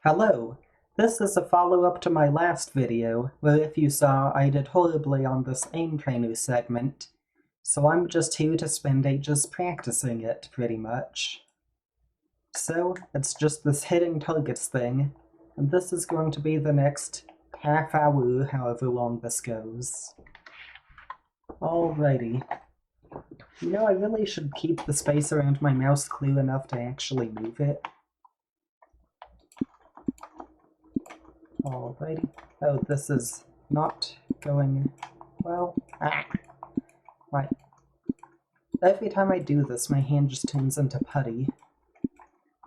Hello! This is a follow-up to my last video, where if you saw, I did horribly on this aim trainer segment, so I'm just here to spend ages practicing it, pretty much. So, it's just this hitting targets thing, and this is going to be the next half hour, however long this goes. Alrighty. You know, I really should keep the space around my mouse clear enough to actually move it. Alrighty. Oh, this is not going well. Right. Every time I do this, my hand just turns into putty.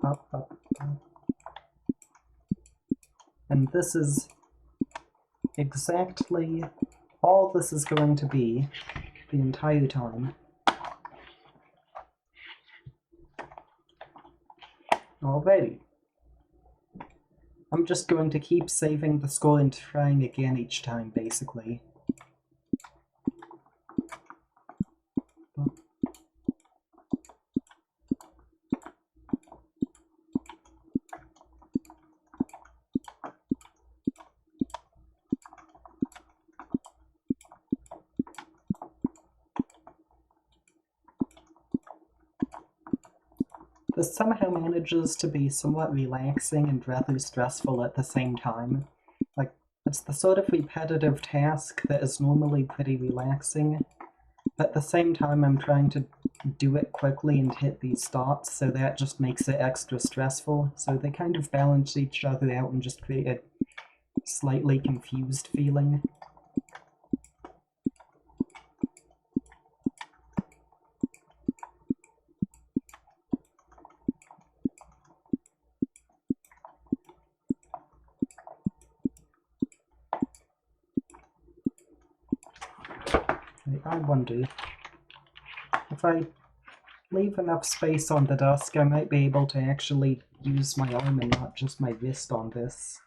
Up, up, up. And this is exactly all this is going to be the entire time. Alrighty. I'm just going to keep saving the score and trying again each time, basically. This somehow manages to be somewhat relaxing and rather stressful at the same time. Like, it's the sort of repetitive task that is normally pretty relaxing, but at the same time I'm trying to do it quickly and hit these dots, so that just makes it extra stressful. So they kind of balance each other out and just create a slightly confused feeling. I wonder if I leave enough space on the desk, I might be able to actually use my arm and not just my wrist on this.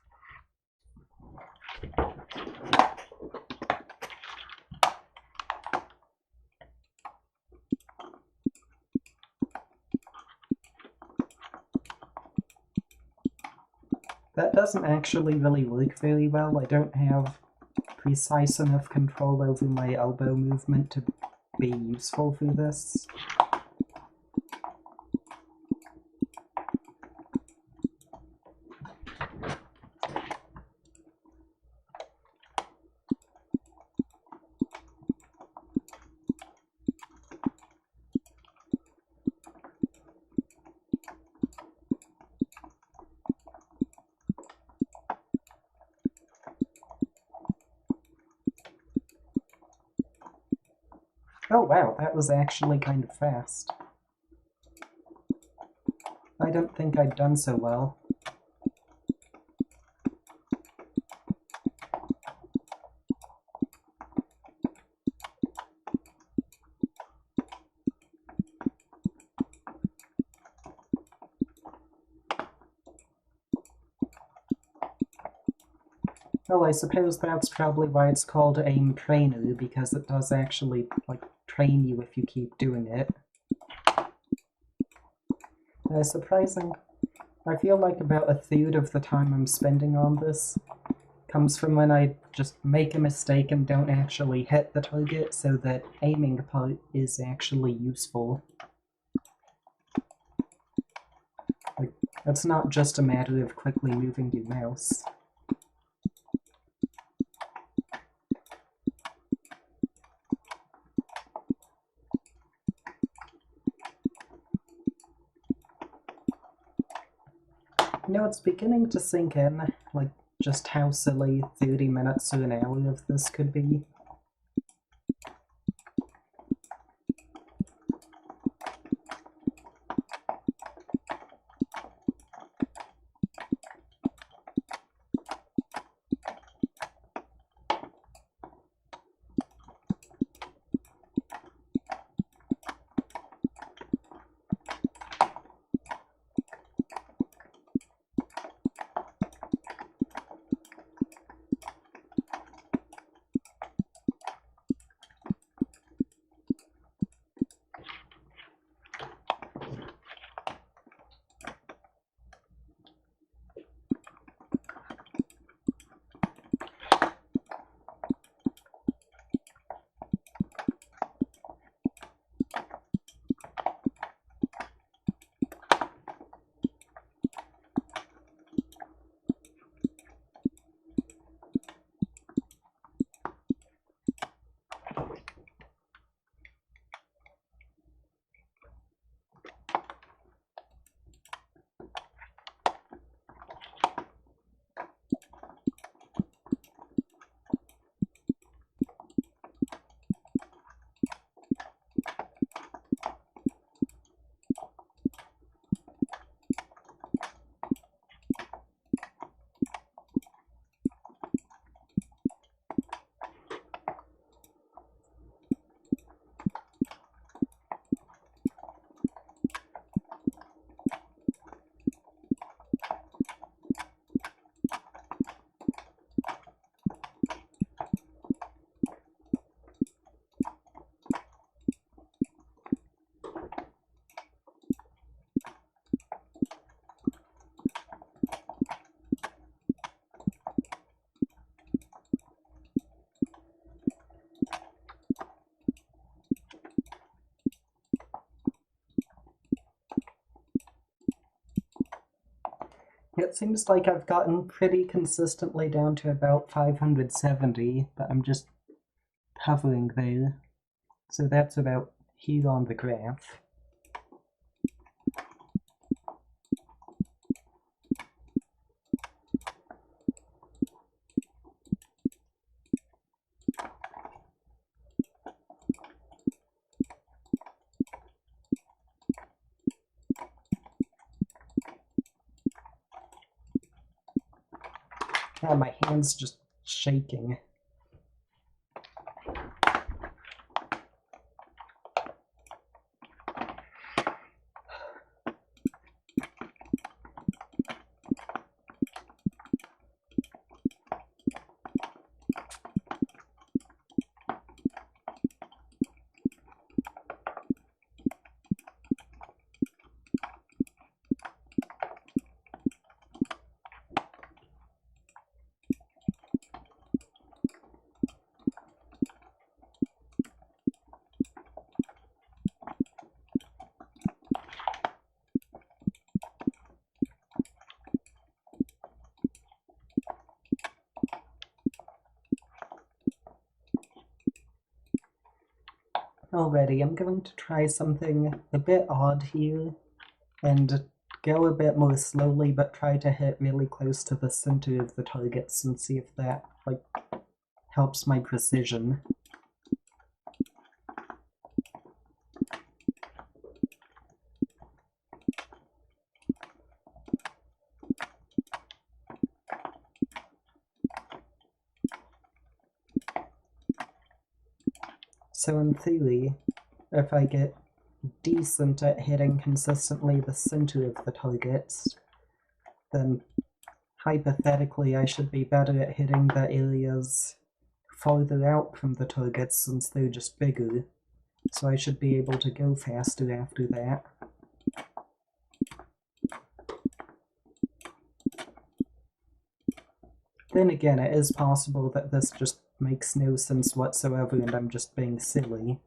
That doesn't actually really work very well. I don't have precise enough control over my elbow movement to be useful for this. Oh wow, that was actually kind of fast. I don't think I'd done so well. Well, I suppose that's probably why it's called Aim Trainer, because it does actually, like, train you if you keep doing it. Surprising. I feel like about a third of the time I'm spending on this comes from when I just make a mistake and don't actually hit the target, so that aiming part is actually useful. Like, it's not just a matter of quickly moving your mouse. You know, it's beginning to sink in, like, just how silly 30 minutes to an hour of this could be. It seems like I've gotten pretty consistently down to about 570, but I'm just hovering there. So that's about here on the graph. Ah, my hand's just shaking. Alrighty, I'm going to try something a bit odd here and go a bit more slowly, but try to hit really close to the center of the targets and see if that, like, helps my precision. So in theory, if I get decent at hitting consistently the center of the targets, then hypothetically I should be better at hitting the areas farther out from the targets since they're just bigger. So I should be able to go faster after that. Then again, it is possible that this just makes no sense whatsoever and I'm just being silly.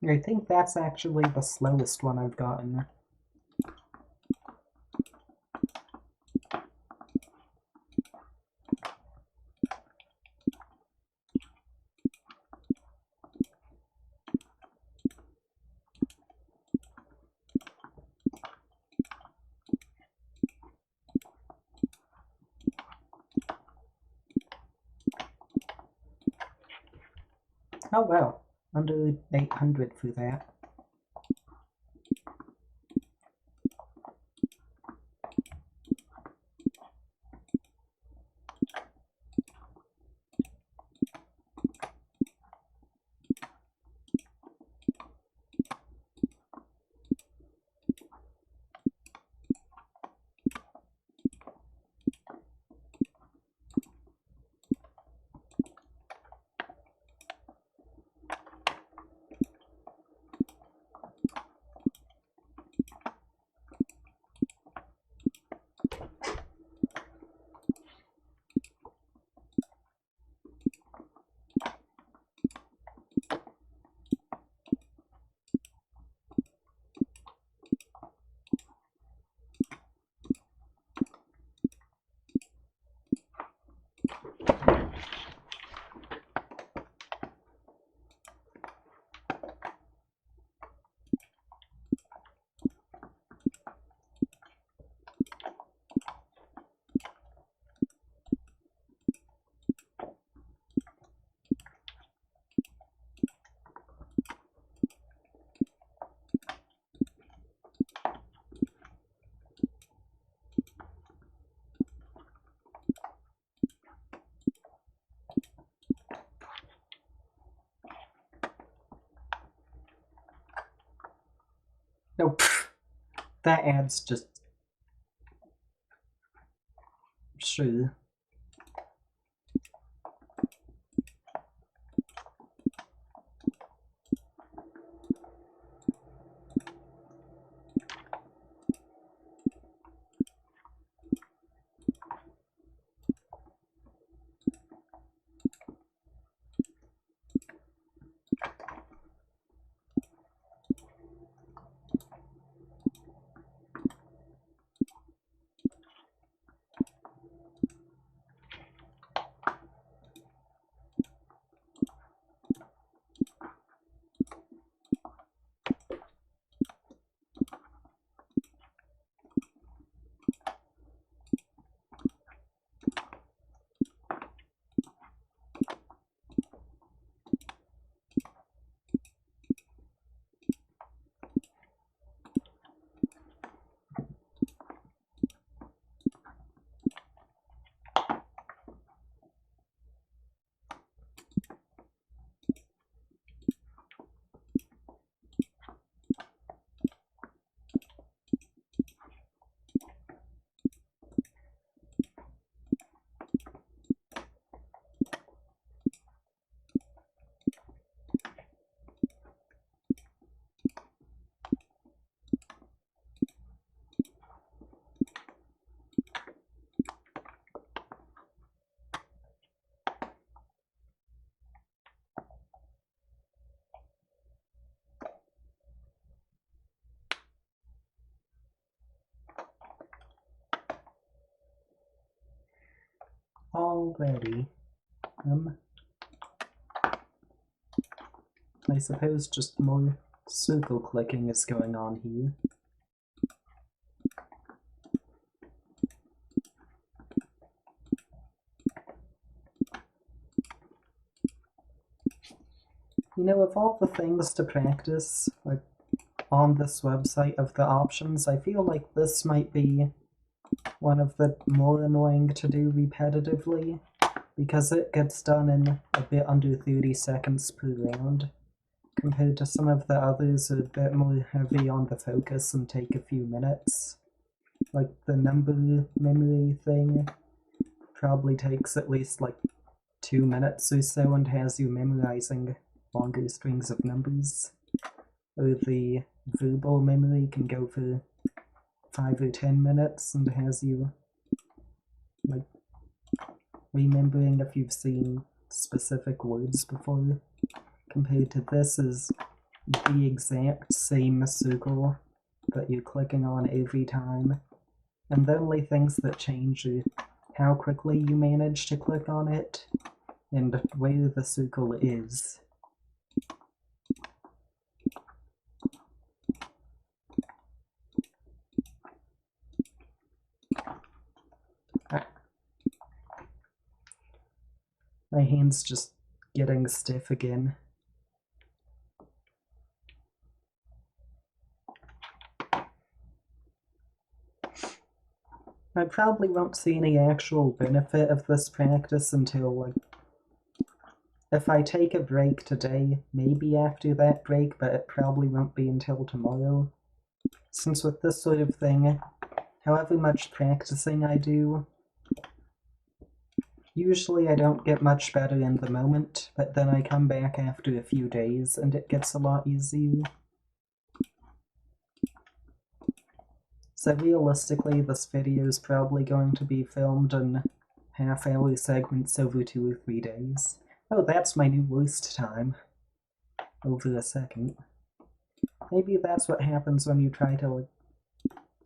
I think that's actually the slowest one I've gotten. Oh wow, under 800 for that. No, pfft, that ad's just... Sure. Already. I suppose just more circle clicking is going on here. You know, of all the things to practice, like, on this website of the options, I feel like this might be one of the more annoying to do repetitively, because it gets done in a bit under 30 seconds per round, compared to some of the others are a bit more heavy on the focus and take a few minutes. Like the number memory thing probably takes at least like 2 minutes or so and has you memorizing longer strings of numbers. Or the verbal memory can go for 5 or 10 minutes and has you like remembering if you've seen specific words before, compared to this is the exact same circle that you're clicking on every time, and the only things that change are how quickly you manage to click on it and where the circle is. My hand's just getting stiff again. I probably won't see any actual benefit of this practice until, like, if I take a break today, maybe after that break, but it probably won't be until tomorrow. Since with this sort of thing, however much practicing I do, usually I don't get much better in the moment, but then I come back after a few days and it gets a lot easier. So realistically, this video is probably going to be filmed in half-hour segments over 2 or 3 days. Oh, that's my new worst time. Over a second. Maybe that's what happens when you try to, like,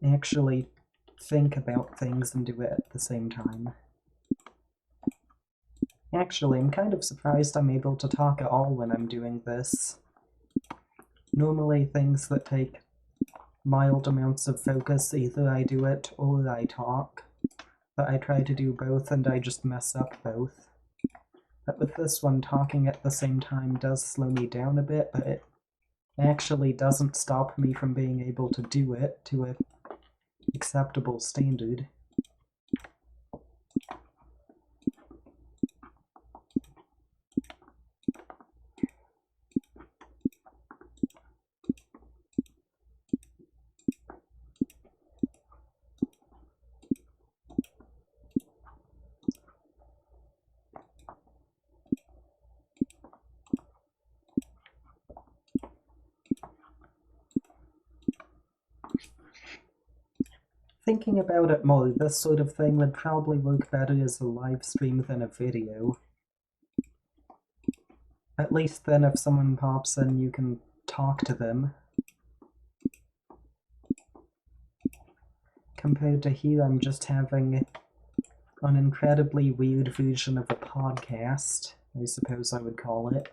actually think about things and do it at the same time. Actually, I'm kind of surprised I'm able to talk at all when I'm doing this. Normally, things that take mild amounts of focus, either I do it or I talk, but I try to do both and I just mess up both. But with this one, talking at the same time does slow me down a bit, but it actually doesn't stop me from being able to do it to an acceptable standard. thinking about it more, this sort of thing would probably work better as a live stream than a video. At least then if someone pops in, you can talk to them. Compared to here, I'm just having an incredibly weird version of a podcast, I suppose I would call it.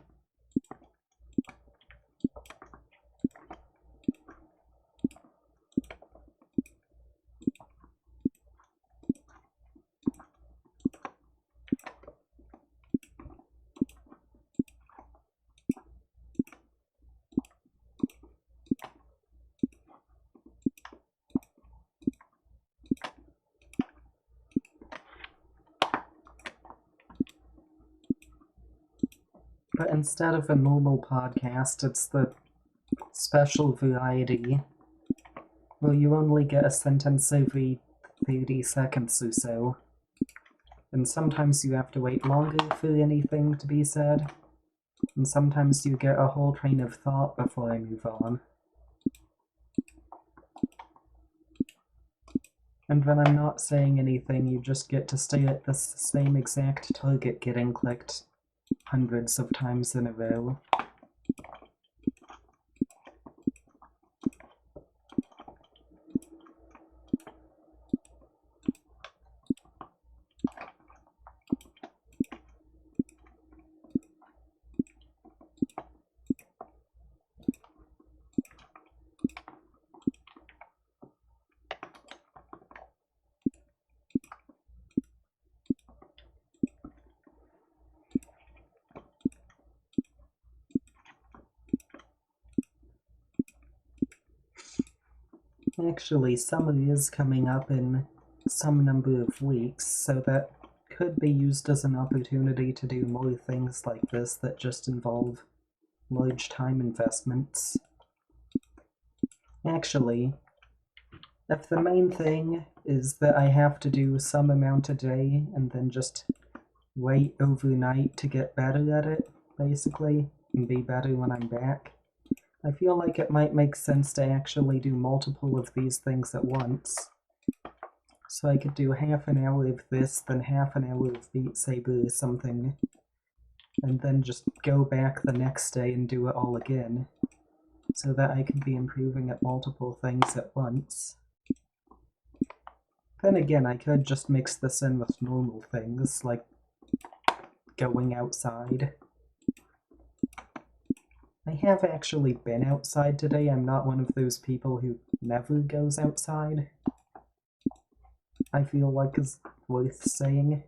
But instead of a normal podcast, it's the special variety where you only get a sentence every 30 seconds or so. And sometimes you have to wait longer for anything to be said. And sometimes you get a whole train of thought before I move on. And when I'm not saying anything, you just get to stay at the same exact target getting clicked hundreds of times in a row. Actually, summer is coming up in some number of weeks, so that could be used as an opportunity to do more things like this that just involve large time investments. Actually, if the main thing is that I have to do some amount a day and then just wait overnight to get better at it, basically, and be better when I'm back, I feel like it might make sense to actually do multiple of these things at once. So I could do half an hour of this, then half an hour of Beat Saber or something, and then just go back the next day and do it all again, so that I could be improving at multiple things at once. Then again, I could just mix this in with normal things, like going outside. I have actually been outside today. I'm not one of those people who never goes outside. I feel like it's worth saying.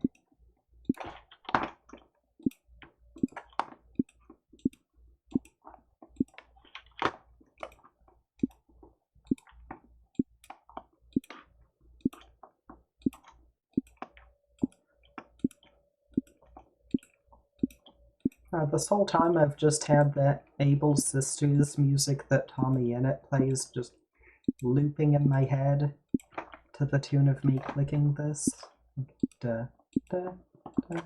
This whole time I've just had that Able Sisters music that Tommy Innit plays just looping in my head to the tune of me clicking this. Da, da, da,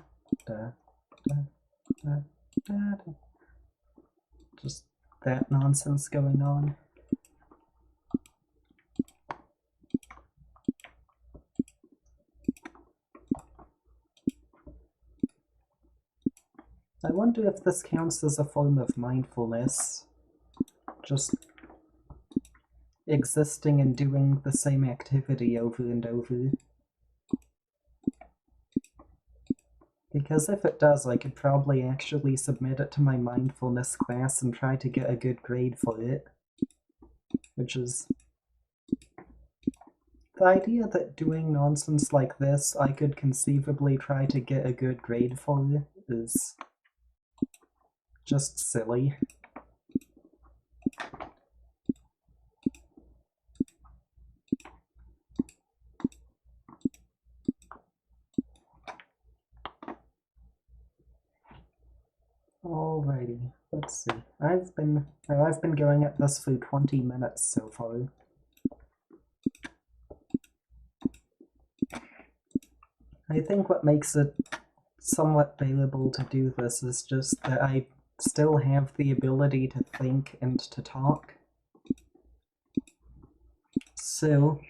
da, da, da, da, da. Just that nonsense going on. I wonder if this counts as a form of mindfulness. Just existing and doing the same activity over and over. Because if it does, I could probably actually submit it to my mindfulness class and try to get a good grade for it. Which is... the idea that doing nonsense like this I could conceivably try to get a good grade for is just silly. Alrighty, let's see. I've been going at this for 20 minutes so far. I think what makes it somewhat bearable to do this is just that I still have the ability to think and to talk. So,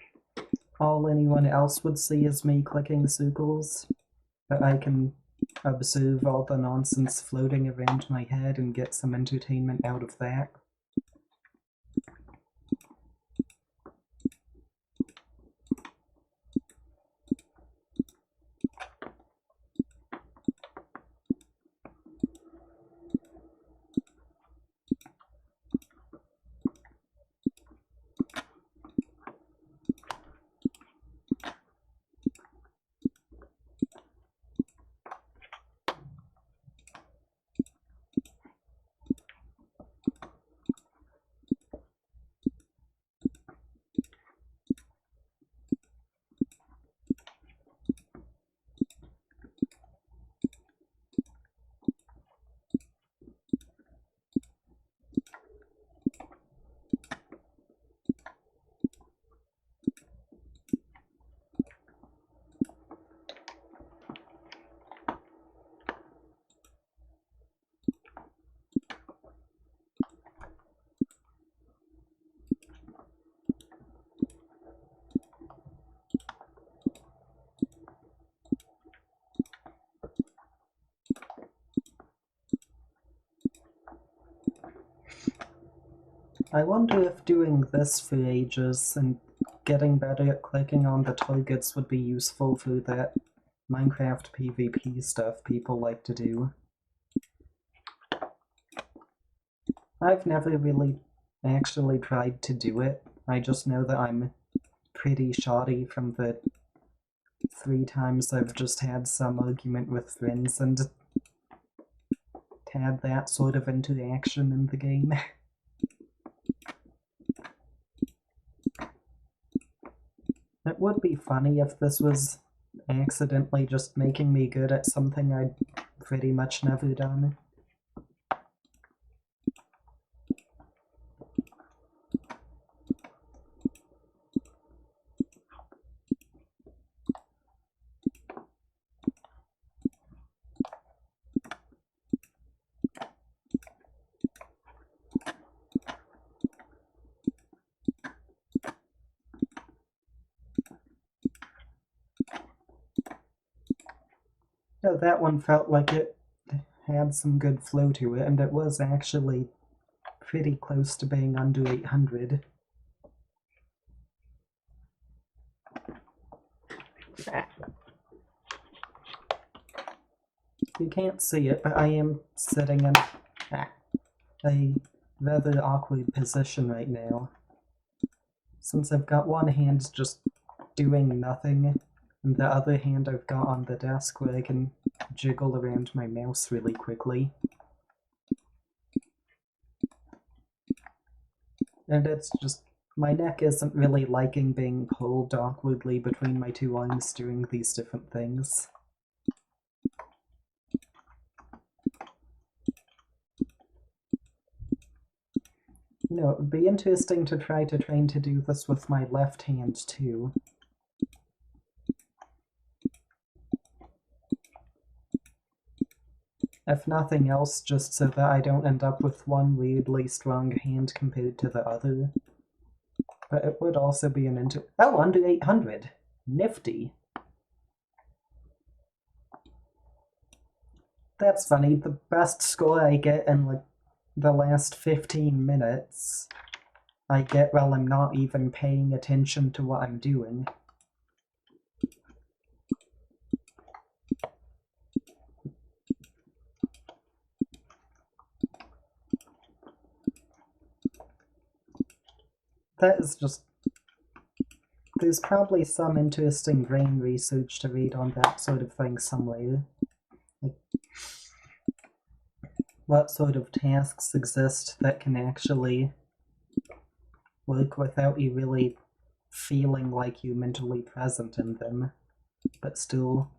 all anyone else would see is me clicking circles, but I can observe all the nonsense floating around my head and get some entertainment out of that. I wonder if doing this for ages and getting better at clicking on the targets would be useful for that Minecraft PvP stuff people like to do. I've never really actually tried to do it. I just know that I'm pretty shoddy from the 3 times I've just had some argument with friends and had that sort of interaction in the game. It would be funny if this was accidentally just making me good at something I'd pretty much never done. No, that one felt like it had some good flow to it, and it was actually pretty close to being under 800. You can't see it, but I am sitting in a rather awkward position right now. Since I've got one hand just doing nothing, and the other hand I've got on the desk where I can jiggle around my mouse really quickly. And it's just, my neck isn't really liking being pulled awkwardly between my 2 arms doing these different things. You know, it would be interesting to try to train to do this with my left hand too. If nothing else, just so that I don't end up with one weirdly strong hand compared to the other. But it would also be an oh, under 800! Nifty! That's funny, the best score I get in like the last 15 minutes, I get while I'm not even paying attention to what I'm doing. That is just... There's probably some interesting brain research to read on that sort of thing somewhere. Like, what sort of tasks exist that can actually work without you really feeling like you're mentally present in them, but still...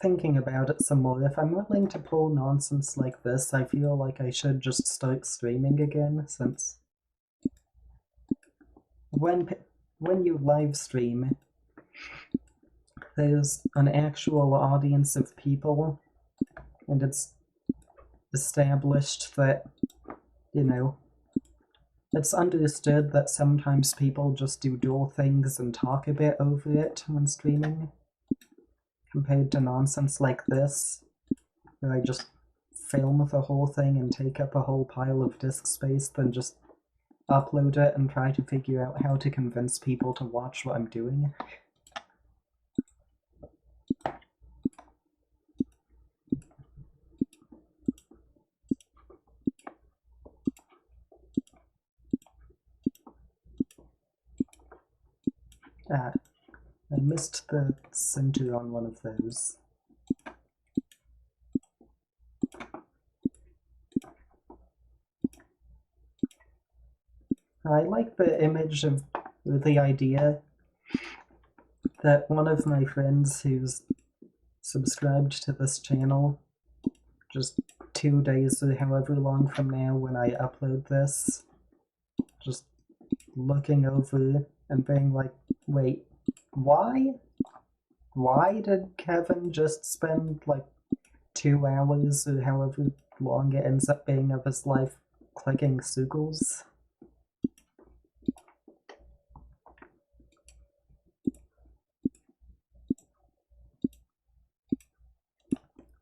Thinking about it some more, if I'm willing to pull nonsense like this, I feel like I should just start streaming again, since when you live stream, there's an actual audience of people, and it's established that, you know, it's understood that sometimes people just do dual things and talk a bit over it when streaming, compared to nonsense like this, where I just film the whole thing and take up a whole pile of disk space, then just upload it and try to figure out how to convince people to watch what I'm doing. Ah, I missed the center on one of those. I like the image of the idea that one of my friends who's subscribed to this channel just 2 days or however long from now when I upload this, just looking over and being like, wait, why? Why did Kevin just spend like 2 hours or however long it ends up being of his life clicking circles?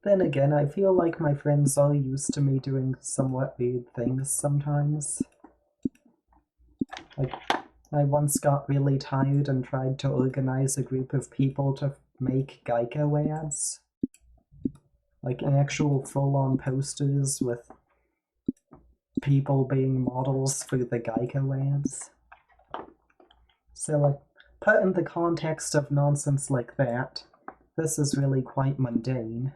Then again, I feel like my friends are used to me doing somewhat weird things sometimes. Like, I once got really tired and tried to organize a group of people to make Geico ads. Like actual full-on posters with people being models for the Geico ads. So, like, put in the context of nonsense like that, this is really quite mundane.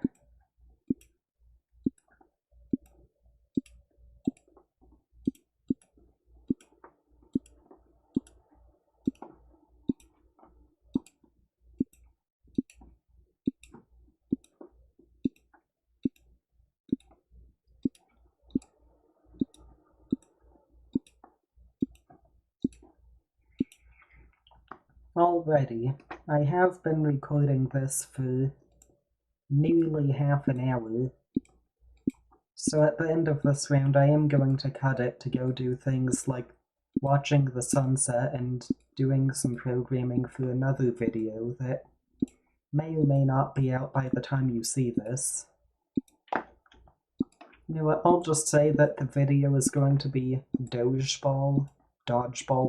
Alrighty, I have been recording this for nearly half an hour, so at the end of this round I am going to cut it to go do things like watching the sunset and doing some programming for another video that may or may not be out by the time you see this. You know what, I'll just say that the video is going to be Dodgeball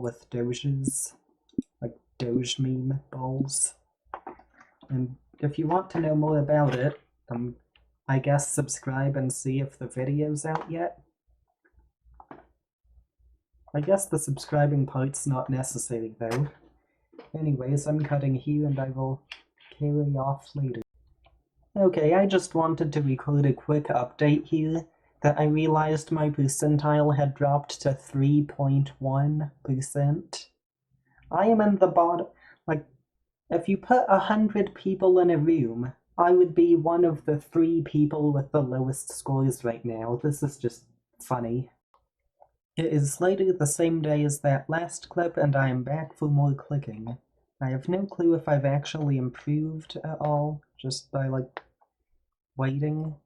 with Doges. Doge meme balls. And if you want to know more about it, I guess subscribe and see if the video's out yet. I guess the subscribing part's not necessary though. Anyways, I'm cutting here and I will carry off later. Okay, I just wanted to record a quick update here that I realized my percentile had dropped to 3.1%. I am in the bottom. Like, if you put 100 people in a room, I would be one of the 3 people with the lowest scores right now. This is just funny. It is later the same day as that last clip, and I am back for more clicking. I have no clue if I've actually improved at all, just by, like, waiting.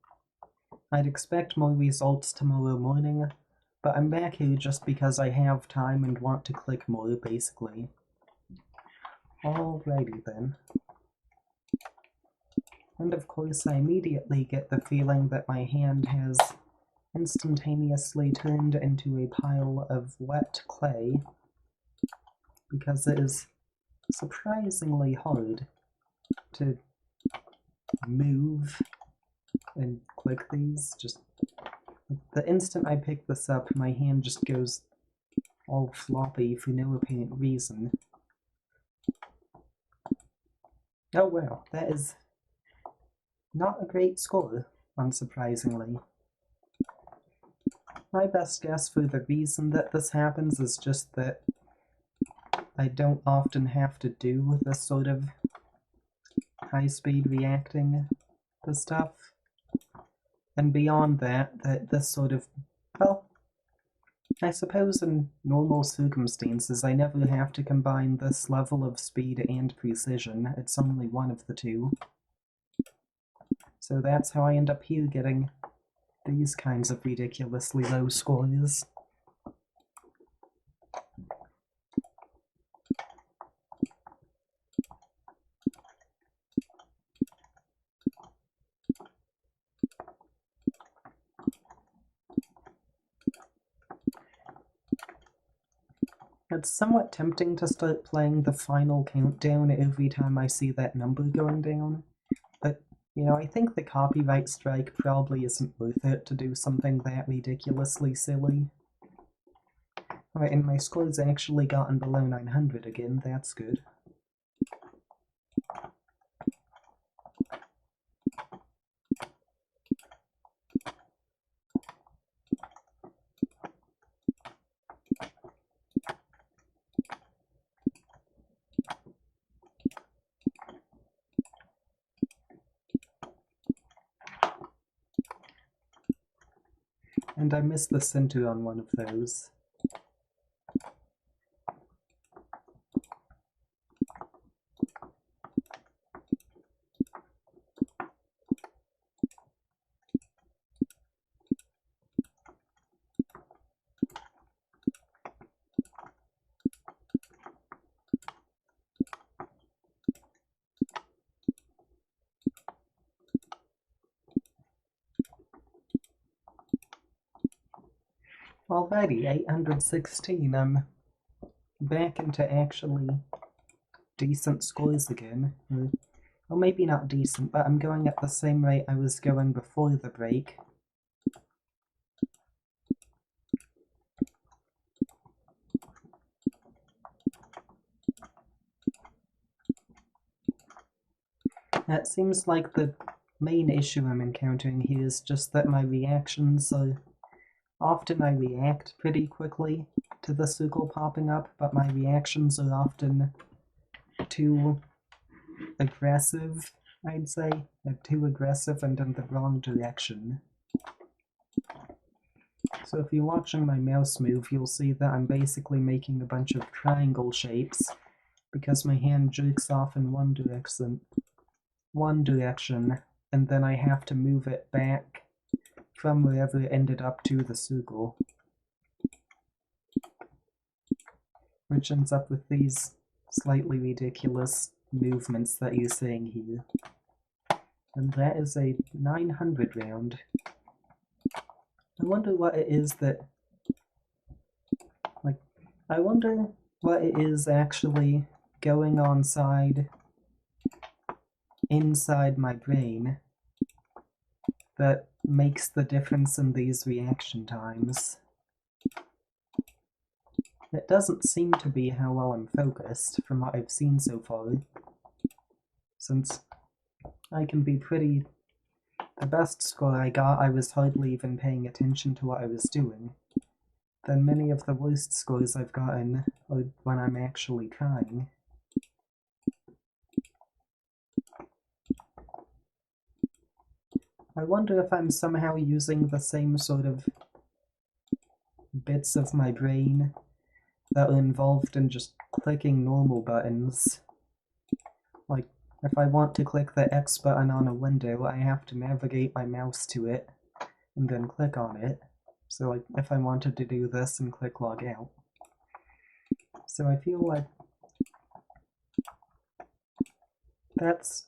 I'd expect more results tomorrow morning, but I'm back here just because I have time and want to click more, basically. Alrighty then. And of course I immediately get the feeling that my hand has instantaneously turned into a pile of wet clay, because it is surprisingly hard to move and click these. Just the instant I pick this up, my hand just goes all floppy for no apparent reason. Oh wow, that is not a great score, unsurprisingly. My best guess for the reason that this happens is just that I don't often have to do this sort of high-speed reacting to stuff. And beyond that, this sort of, well, I suppose in normal circumstances I never have to combine this level of speed and precision, it's only one of the two. So that's how I end up here getting these kinds of ridiculously low scores. It's somewhat tempting to start playing the final countdown every time I see that number going down, but, you know, I think the copyright strike probably isn't worth it to do something that ridiculously silly. Alright, and my score's actually gotten below 900 again, that's good. And I missed the center on one of those. Alrighty, 816, I'm back into actually decent scores again. Well, maybe not decent, but I'm going at the same rate I was going before the break. It seems like the main issue I'm encountering here is just that my reactions are... Often I react pretty quickly to the circle popping up, but my reactions are often too aggressive, I'd say. They're too aggressive and in the wrong direction. So if you're watching my mouse move, you'll see that I'm basically making a bunch of triangle shapes because my hand jerks off in one direction, and then I have to move it back from wherever it ended up to the circle. Which ends up with these slightly ridiculous movements that you're seeing here. And that is a 900 round. I wonder what it is that... I wonder what it is actually going on inside my brain that makes the difference in these reaction times. It doesn't seem to be how well I'm focused from what I've seen so far, since I can be pretty... The best score I got, I was hardly even paying attention to what I was doing. Then many of the worst scores I've gotten are when I'm actually trying. I wonder if I'm somehow using the same sort of bits of my brain that are involved in just clicking normal buttons. Like, if I want to click the X button on a window, I have to navigate my mouse to it and then click on it. So like, if I wanted to do this and click log out. So I feel like that's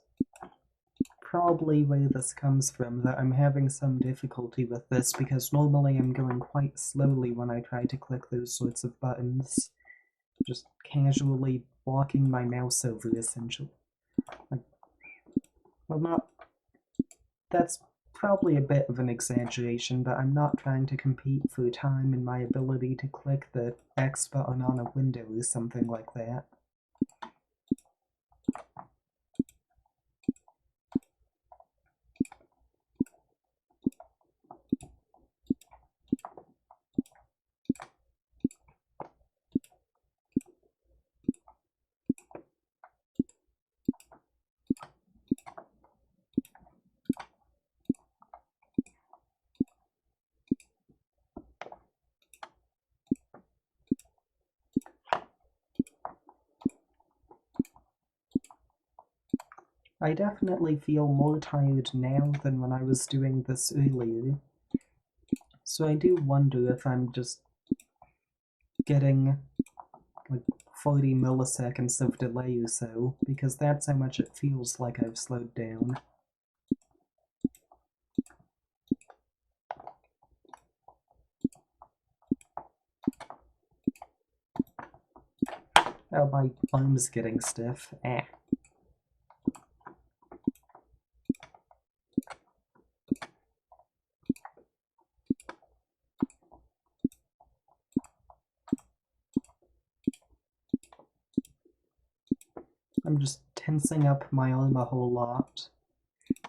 probably where this comes from, that I'm having some difficulty with this, because normally I'm going quite slowly when I try to click those sorts of buttons. Just casually walking my mouse over, essentially. Like, well, not... That's probably a bit of an exaggeration, but I'm not trying to compete for time in my ability to click the X button on a window or something like that. I definitely feel more tired now than when I was doing this earlier. So I do wonder if I'm just getting like 40 milliseconds of delay or so, because that's how much it feels like I've slowed down. Oh, my arm's getting stiff. Ah. I'm just tensing up my arm a whole lot,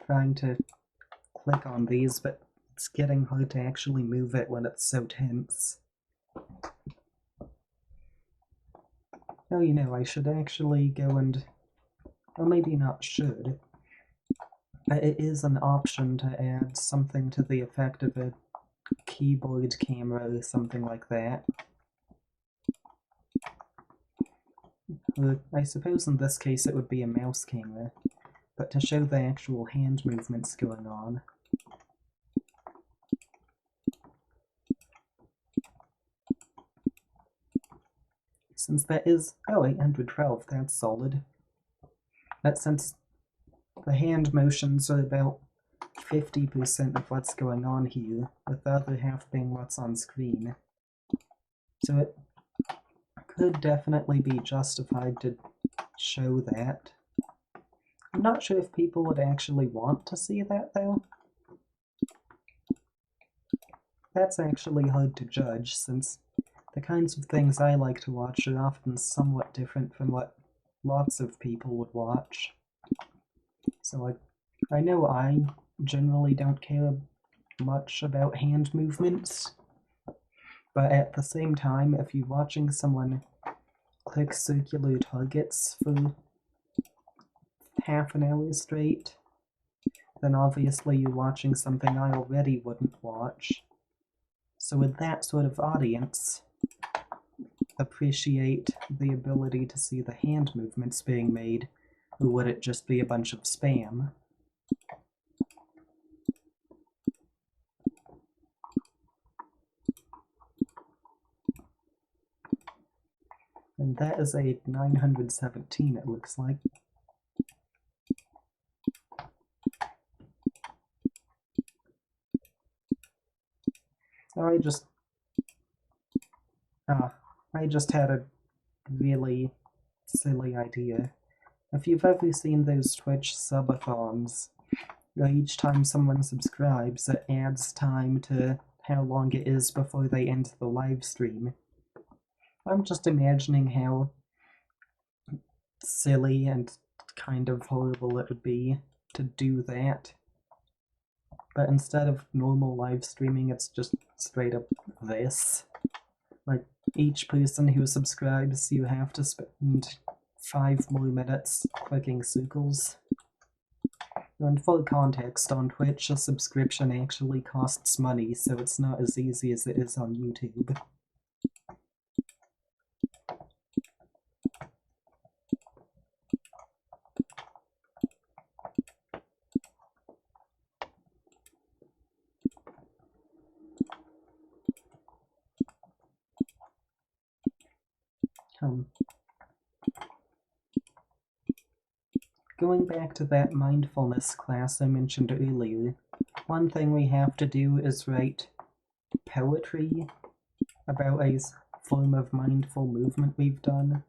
trying to click on these, but it's getting hard to actually move it when it's so tense. Oh, you know, I should actually go and... Or maybe not should, but it is an option to add something to the effect of a keyboard camera or something like that. I suppose in this case it would be a mouse camera, but to show the actual hand movements going on. Since that is... oh, 812, that's solid. But since the hand motions are about 50% of what's going on here, with the other half being what's on screen. So it could definitely be justified to show that. I'm not sure if people would actually want to see that, though. That's actually hard to judge, since the kinds of things I like to watch are often somewhat different from what lots of people would watch. So, like, I know I generally don't care much about hand movements, but at the same time, if you're watching someone click circular targets for half an hour straight, then obviously you're watching something I already wouldn't watch. So with that sort of audience, appreciate the ability to see the hand movements being made, or would it just be a bunch of spam? And that is a 917, it looks like. Oh, I just had a really silly idea. If you've ever seen those Twitch subathons, each time someone subscribes, it adds time to how long it is before they end the live stream. I'm just imagining how silly and kind of horrible it would be to do that. But instead of normal live streaming, it's just straight up this. Like, each person who subscribes, you have to spend 5 more minutes clicking circles. And for context, on Twitch, a subscription actually costs money, so it's not as easy as it is on YouTube. Going back to that mindfulness class I mentioned earlier, one thing we have to do is write poetry about a form of mindful movement we've done.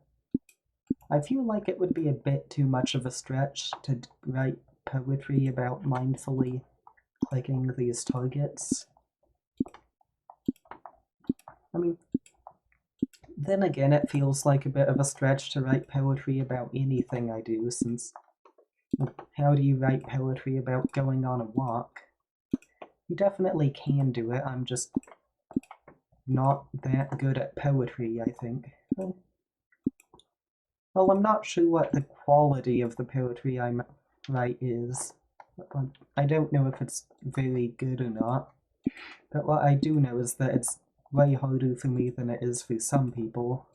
I feel like it would be a bit too much of a stretch to write poetry about mindfully clicking these targets. I mean, then again, it feels like a bit of a stretch to write poetry about anything I do, since how do you write poetry about going on a walk? You definitely can do it, I'm just not that good at poetry, I think. Well, I'm not sure what the quality of the poetry I write is. I don't know if it's very good or not. But what I do know is that it's way harder for me than it is for some people.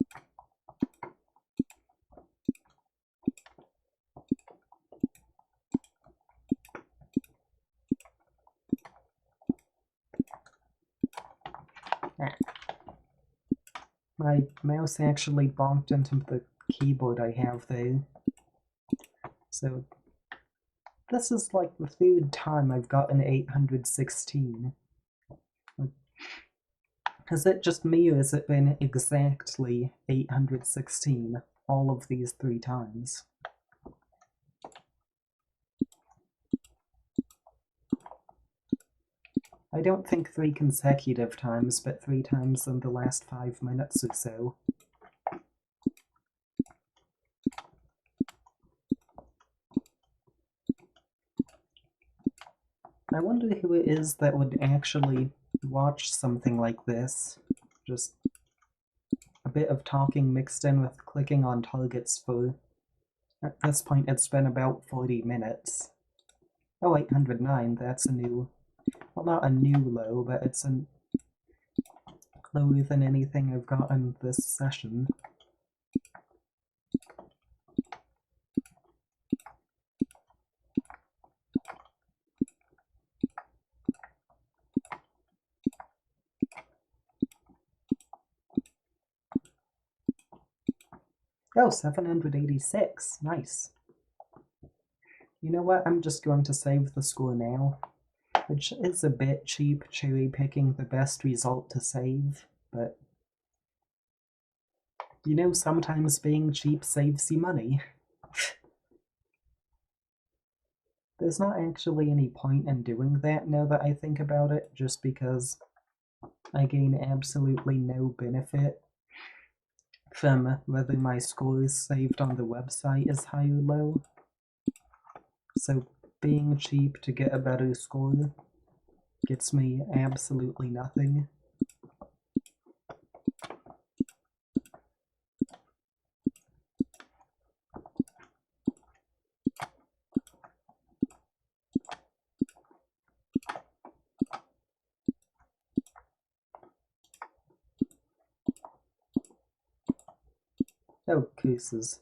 Ah. My mouse actually bonked into the keyboard I have there. So this is like the third time I've gotten 816. Is it just me or has it been exactly 816 all of these 3 times? I don't think 3 consecutive times, but 3 times in the last 5 minutes or so. I wonder who it is that would actually watch something like this. Just a bit of talking mixed in with clicking on targets for... At this point it's been about 40 minutes. Oh, 809, that's a new... Well, not a new low, but it's a lower than anything I've gotten this session. Oh, 786. Nice. You know what? I'm just going to save the score now. Which is a bit cheap, cherry-picking the best result to save, but... You know, sometimes being cheap saves you money. There's not actually any point in doing that now that I think about it, just because I gain absolutely no benefit from whether my score is saved on the website is high or low. So being cheap to get a better score gets me absolutely nothing. Oh, curses.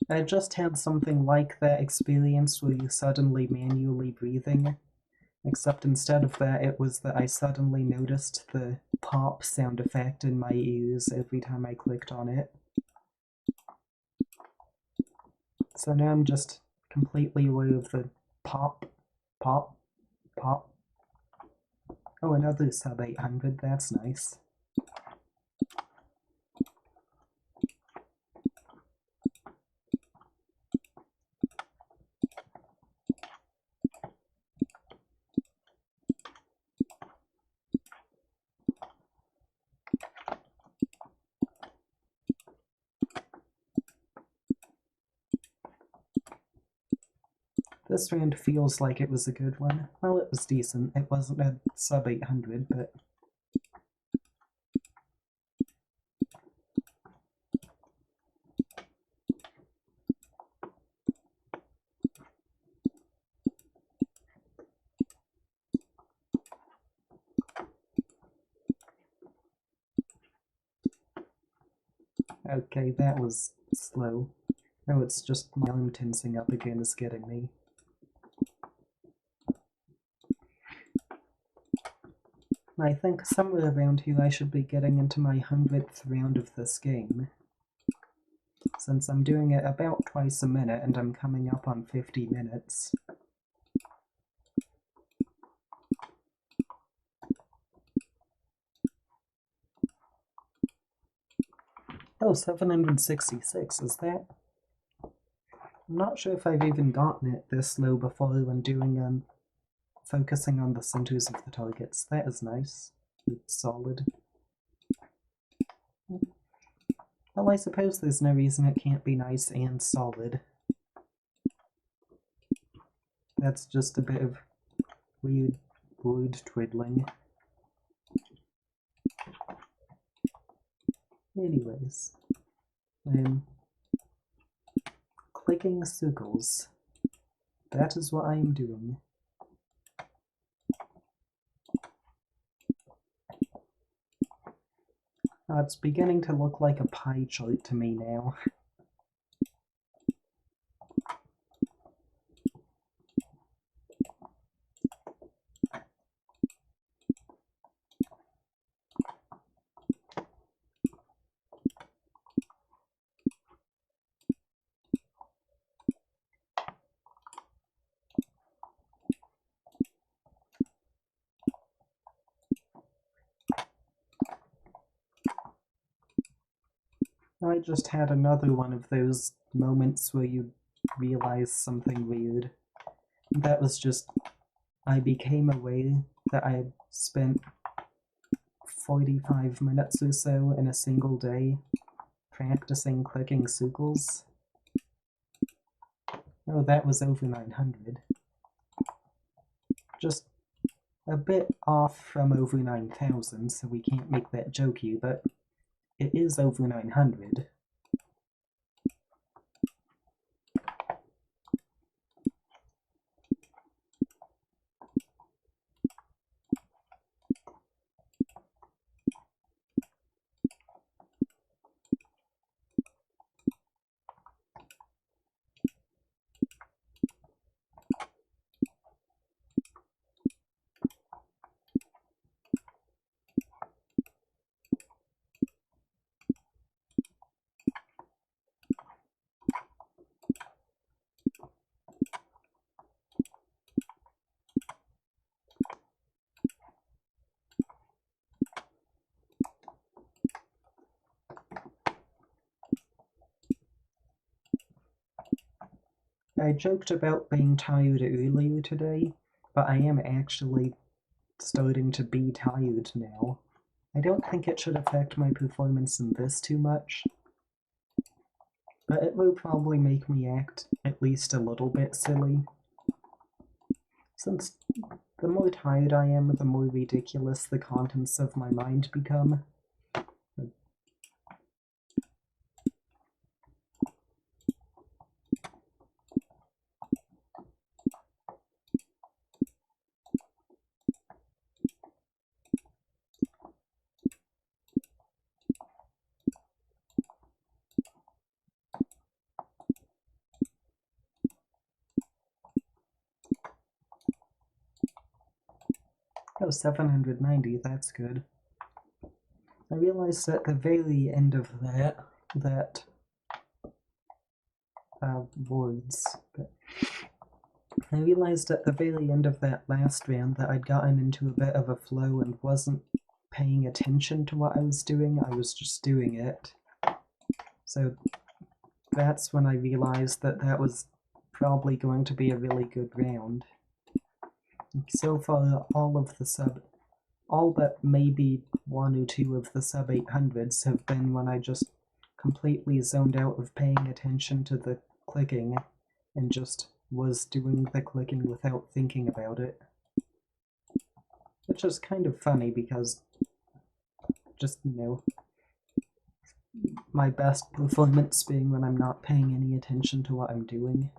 I just had something like that experience where you're suddenly manually breathing, except instead of that it was that I suddenly noticed the pop sound effect in my ears every time I clicked on it. So now I'm just completely aware of the pop, pop, pop. Oh, another sub 800, that's nice. This round feels like it was a good one. Well, it was decent. It wasn't a sub 800, but... Okay, that was slow. Oh, it's just my arm tensing up again is getting me. I think somewhere around here I should be getting into my 100th round of this game. Since I'm doing it about twice a minute and I'm coming up on 50 minutes. Oh, 766, is that? I'm not sure if I've even gotten it this low before when doing focusing on the centers of the targets. That is nice. It's solid. Well, I suppose there's no reason it can't be nice and solid. That's just a bit of weird word twiddling. Anyways, clicking circles. That is what I am doing. It's beginning to look like a pie chart to me now. I just had another one of those moments where you realize something weird. That was just, I became aware that I had spent 45 minutes or so in a single day practicing clicking circles. Oh, that was over 900. Just a bit off from over 9,000, so we can't make that jokey, but it is over 900. I joked about being tired earlier today, but I am actually starting to be tired now. I don't think it should affect my performance in this too much, but it will probably make me act at least a little bit silly. Since the more tired I am, the more ridiculous the contents of my mind become. Oh, 790, that's good. I realized at the very end of that words, but I realized at the very end of that last round that I'd gotten into a bit of a flow and wasn't paying attention to what I was doing, I was just doing it. So that's when I realized that that was probably going to be a really good round. So far, all but maybe one or two of the sub 800s have been when I just completely zoned out of paying attention to the clicking and just was doing the clicking without thinking about it. Which is kind of funny because just, my best performance being when I'm not paying any attention to what I'm doing.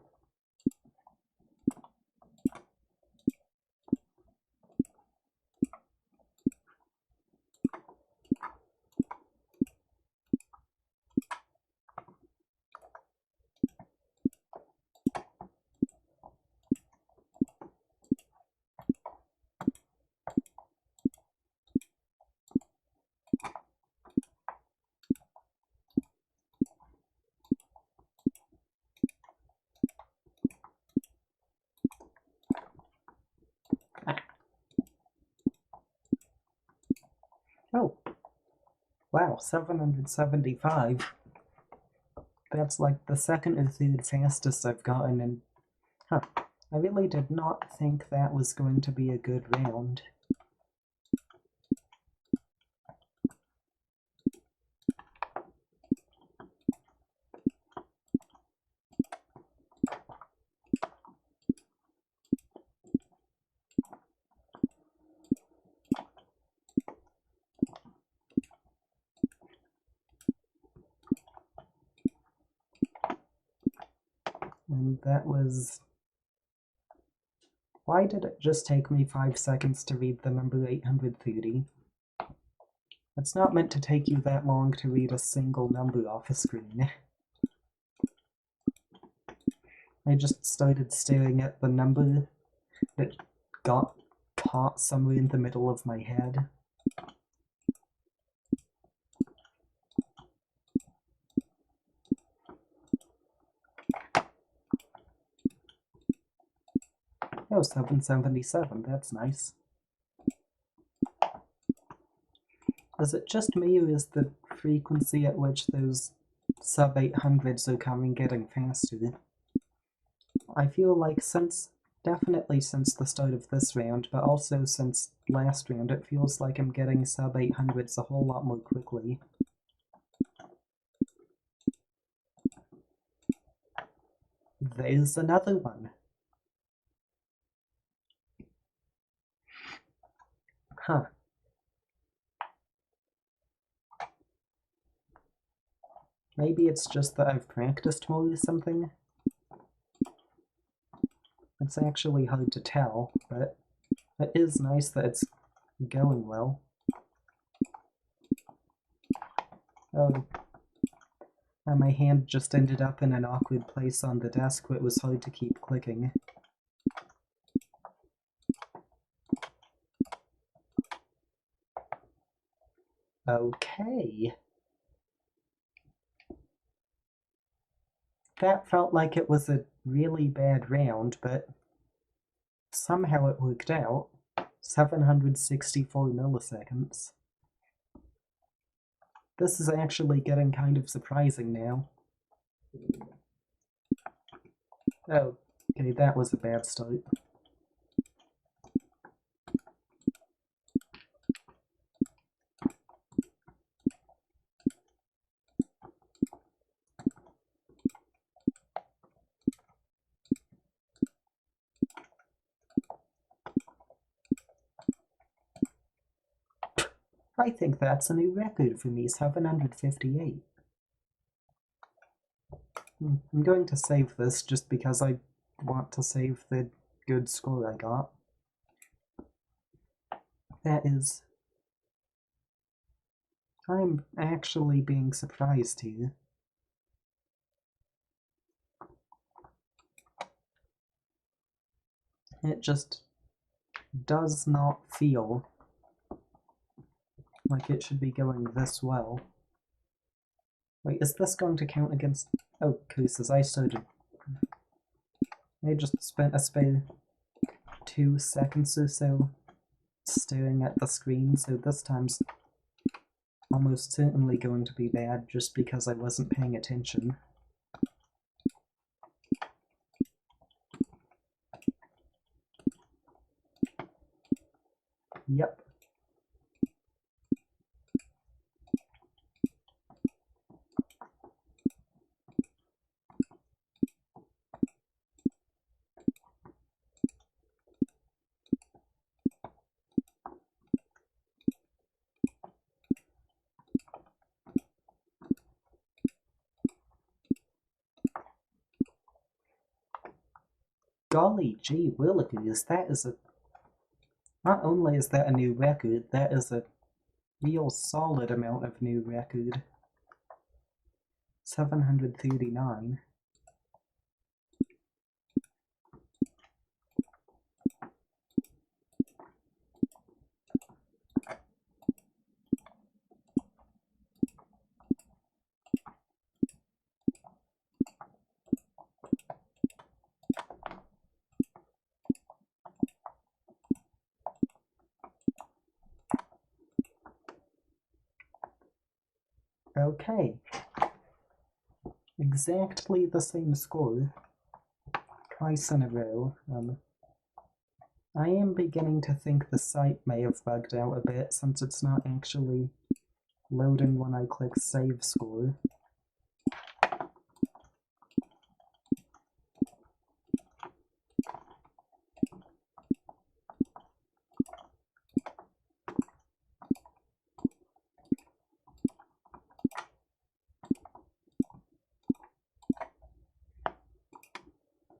Oh, wow, 775. That's like the second or third fastest I've gotten, and I really did not think that was going to be a good round. And that was... Why did it just take me 5 seconds to read the number 830? It's not meant to take you that long to read a single number off a screen. I just started staring at the number that got caught somewhere in the middle of my head. Oh, 777, that's nice. Is it just me, or is the frequency at which those sub 800s are coming getting faster. I feel like definitely since the start of this round, but also since last round, it feels like I'm getting sub 800s a whole lot more quickly. There's another one. Huh. Maybe it's just that I've practiced more or something? It's actually hard to tell, but it is nice that it's going well. Oh. And my hand just ended up in an awkward place on the desk where it was hard to keep clicking. Okay. That felt like it was a really bad round, but somehow it worked out. 764 milliseconds. This is actually getting kind of surprising now. Oh, okay, that was a bad start. I think that's a new record for me, 758. I'm going to save this just because I want to save the good score I got. That is... I'm actually being surprised here. It just does not feel like it should be going this well. Wait, is this going to count against... Oh, Koosas, I started... I just spent a spare 2 seconds or so staring at the screen, so this time's almost certainly going to be bad just because I wasn't paying attention. Yep. Golly gee willikers, that is a... Not only is that a new record, that is a real solid amount of new record. 739. Okay. Exactly the same score. Twice in a row. I am beginning to think the site may have bugged out a bit since it's not actually loading when I click save score.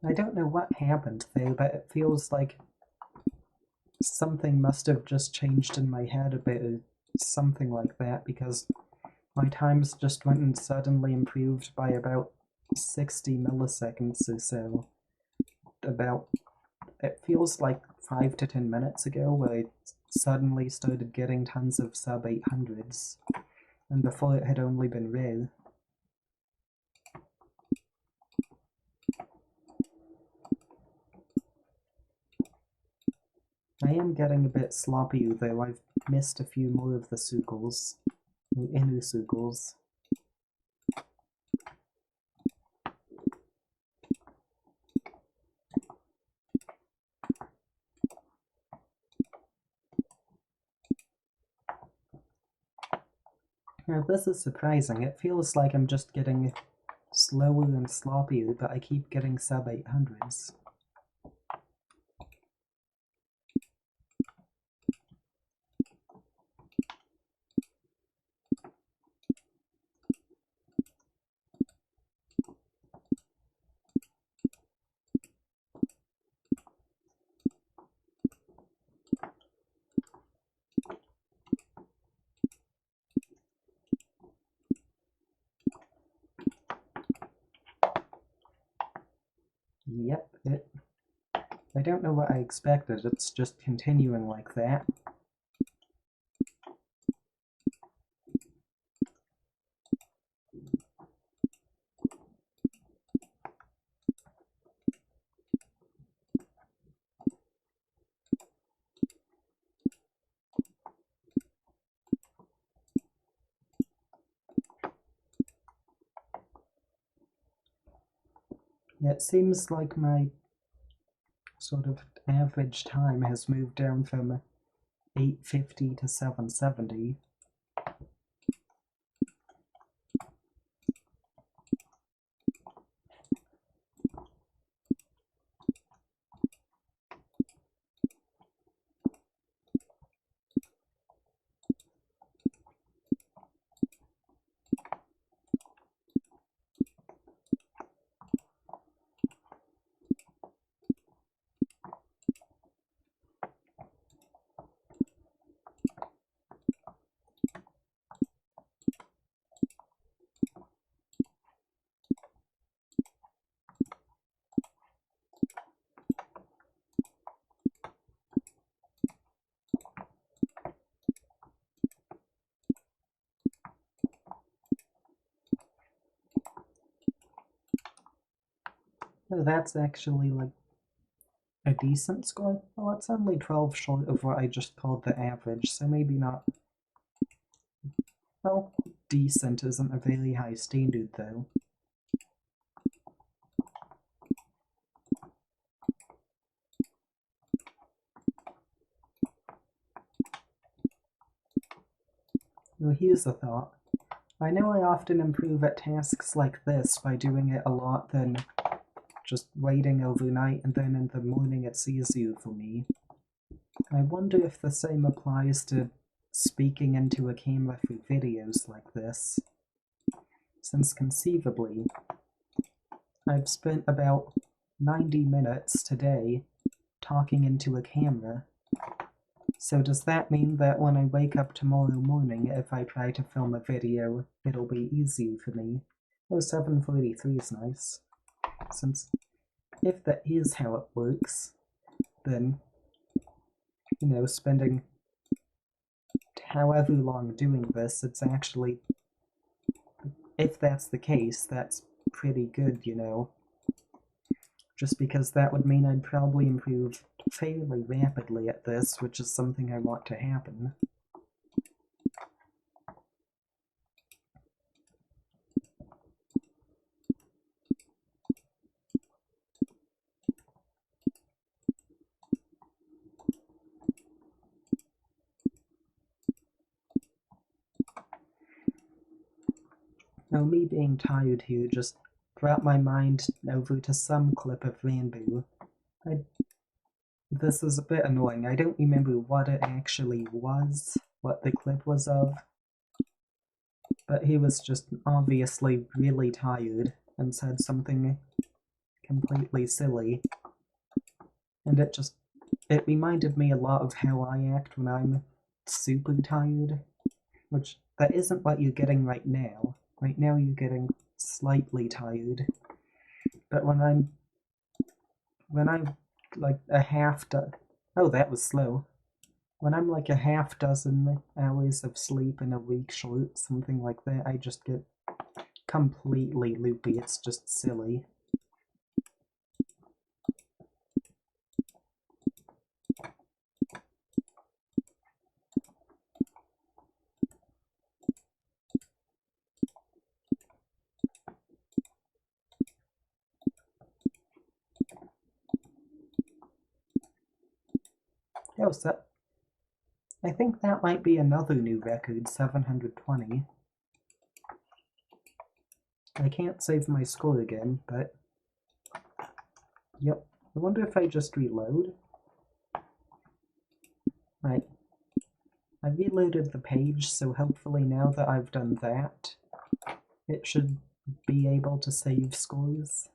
I don't know what happened there, but it feels like something must have just changed in my head a bit or something like that, because my times just went and suddenly improved by about 60 milliseconds or so. It feels like 5 to 10 minutes ago where I suddenly started getting tons of sub 800s, and before it had only been rare. I am getting a bit sloppy though, I've missed a few more of the Sugals, or Inu Sugals. Now, this is surprising. It feels like I'm just getting slower and sloppier, but I keep getting sub 800s. Yep, I don't know what I expected. It's just continuing like that. Yeah, it seems like my sort of average time has moved down from 850 to 770. Oh, that's actually like a decent score. Well, it's only 12 short of what I just called the average, so maybe not. Well, decent isn't a very high standard though. Well, here's the thought. I know I often improve at tasks like this by doing it a lot than just waiting overnight and then in the morning it's easier for me. I wonder if the same applies to speaking into a camera for videos like this, since conceivably I've spent about 90 minutes today talking into a camera. So does that mean that when I wake up tomorrow morning, if I try to film a video, it'll be easier for me? Oh, 743 is nice. Since if that is how it works, then, you know, spending however long doing this, it's actually, if that's the case, that's pretty good, you know. Just because that would mean I'd probably improve fairly rapidly at this, which is something I want to happen. Now, me being tired here just brought my mind over to some clip of Ranboo. This is a bit annoying. I don't remember what it actually was, what the clip was of, but he was just obviously really tired and said something completely silly. And it reminded me a lot of how I act when I'm super tired, which that isn't what you're getting right now. Right now you're getting slightly tired. But when I'm like a oh, that was slow. When I'm like a half dozen hours of sleep in a week short, something like that, I just get completely loopy. It's just silly. Oh, so I think that might be another new record, 720. I can't save my score again, but... Yep. I wonder if I just reload? Right. I reloaded the page, so hopefully now that I've done that, it should be able to save scores.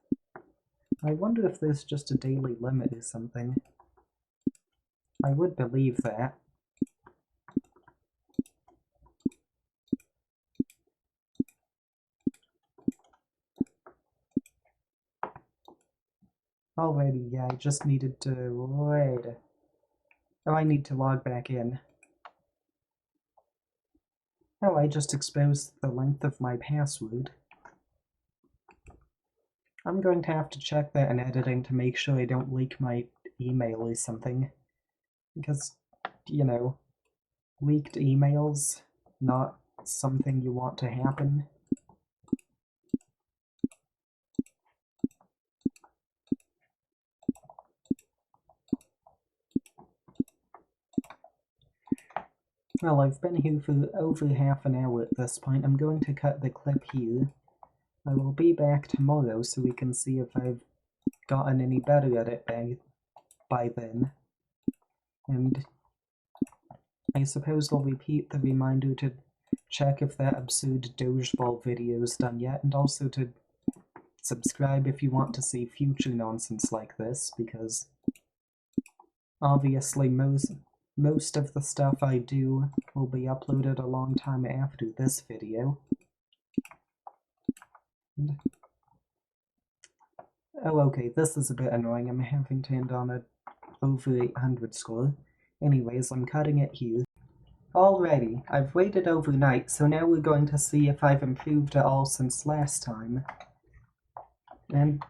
I wonder if there's just a daily limit or something. I would believe that. Alrighty, yeah, I just needed to... wait. Oh, I need to log back in. Oh, I just exposed the length of my password. I'm going to have to check that in editing to make sure I don't leak my email or something. Because, you know, leaked emails, not something you want to happen. Well, I've been here for over half an hour at this point. I'm going to cut the clip here. I will be back tomorrow so we can see if I've gotten any better at it by then. And I suppose I'll repeat the reminder to check if that absurd Dodgeball video is done yet, and also to subscribe if you want to see future nonsense like this, because obviously most of the stuff I do will be uploaded a long time after this video. Oh, okay, this is a bit annoying. I'm having to end on a over 800 score. Anyways, I'm cutting it here. Alrighty, I've waited overnight, so now we're going to see if I've improved at all since last time. And,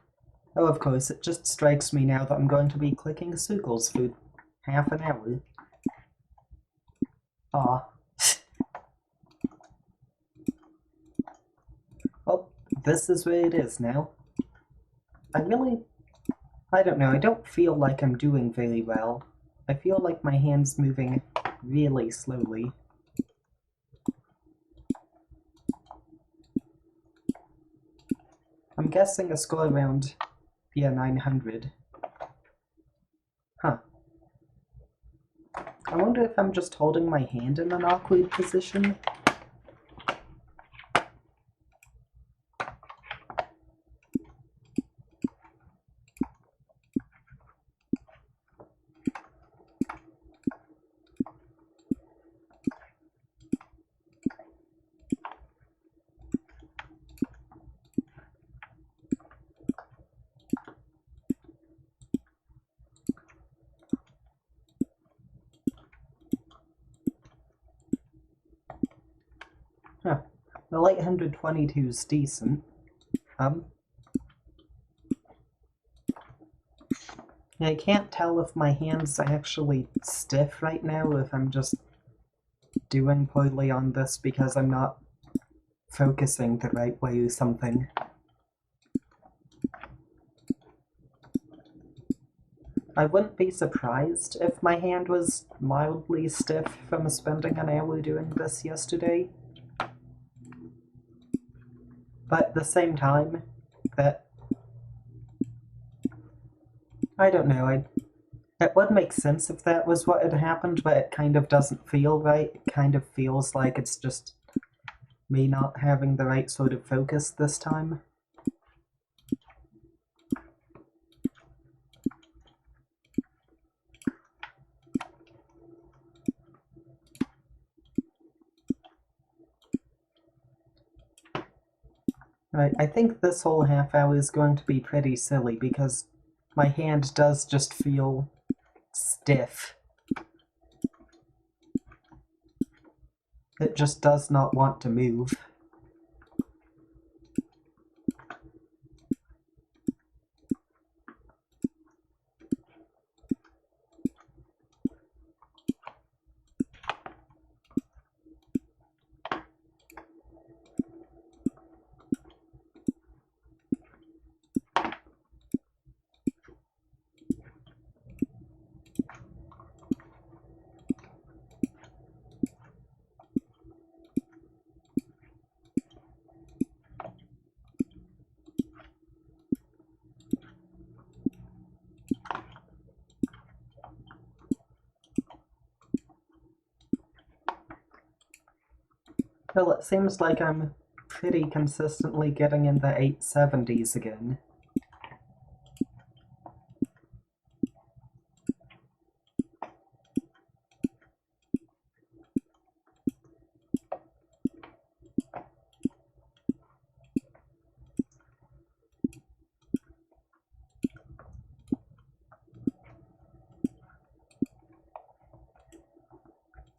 oh, of course, it just strikes me now that I'm going to be clicking circles for half an hour. Aw. Well, this is where it is now. I don't know, I don't feel like I'm doing very well. I feel like my hand's moving really slowly. I'm guessing a score around, yeah, 900. Huh. I wonder if I'm just holding my hand in an awkward position. Huh. The 822 is decent. I can't tell if my hand's actually stiff right now, or if I'm just doing poorly on this because I'm not focusing the right way or something. I wouldn't be surprised if my hand was mildly stiff from spending an hour doing this yesterday. But at the same time, I don't know, it would make sense if that was what had happened, but it kind of doesn't feel right. It kind of feels like it's just me not having the right sort of focus this time. Right, I think this whole half hour is going to be pretty silly because my hand does just feel stiff. It just does not want to move. Well, it seems like I'm pretty consistently getting in the 870s again.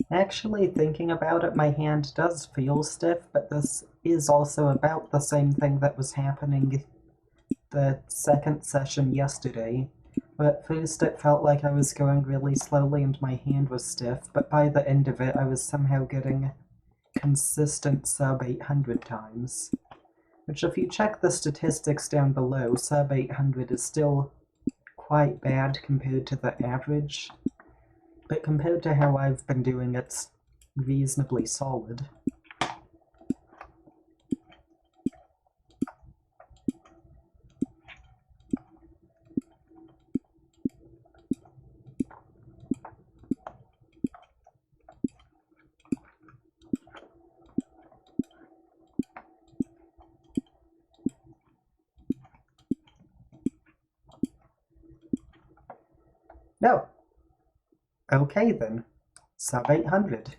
Actually, thinking about it, my hand does feel stiff, but this is also about the same thing that was happening the second session yesterday. But at first it felt like I was going really slowly and my hand was stiff, but by the end of it I was somehow getting consistent sub 800 times. Which, if you check the statistics down below, sub 800 is still quite bad compared to the average. But compared to how I've been doing, it's reasonably solid. No. Okay then. Sub 800.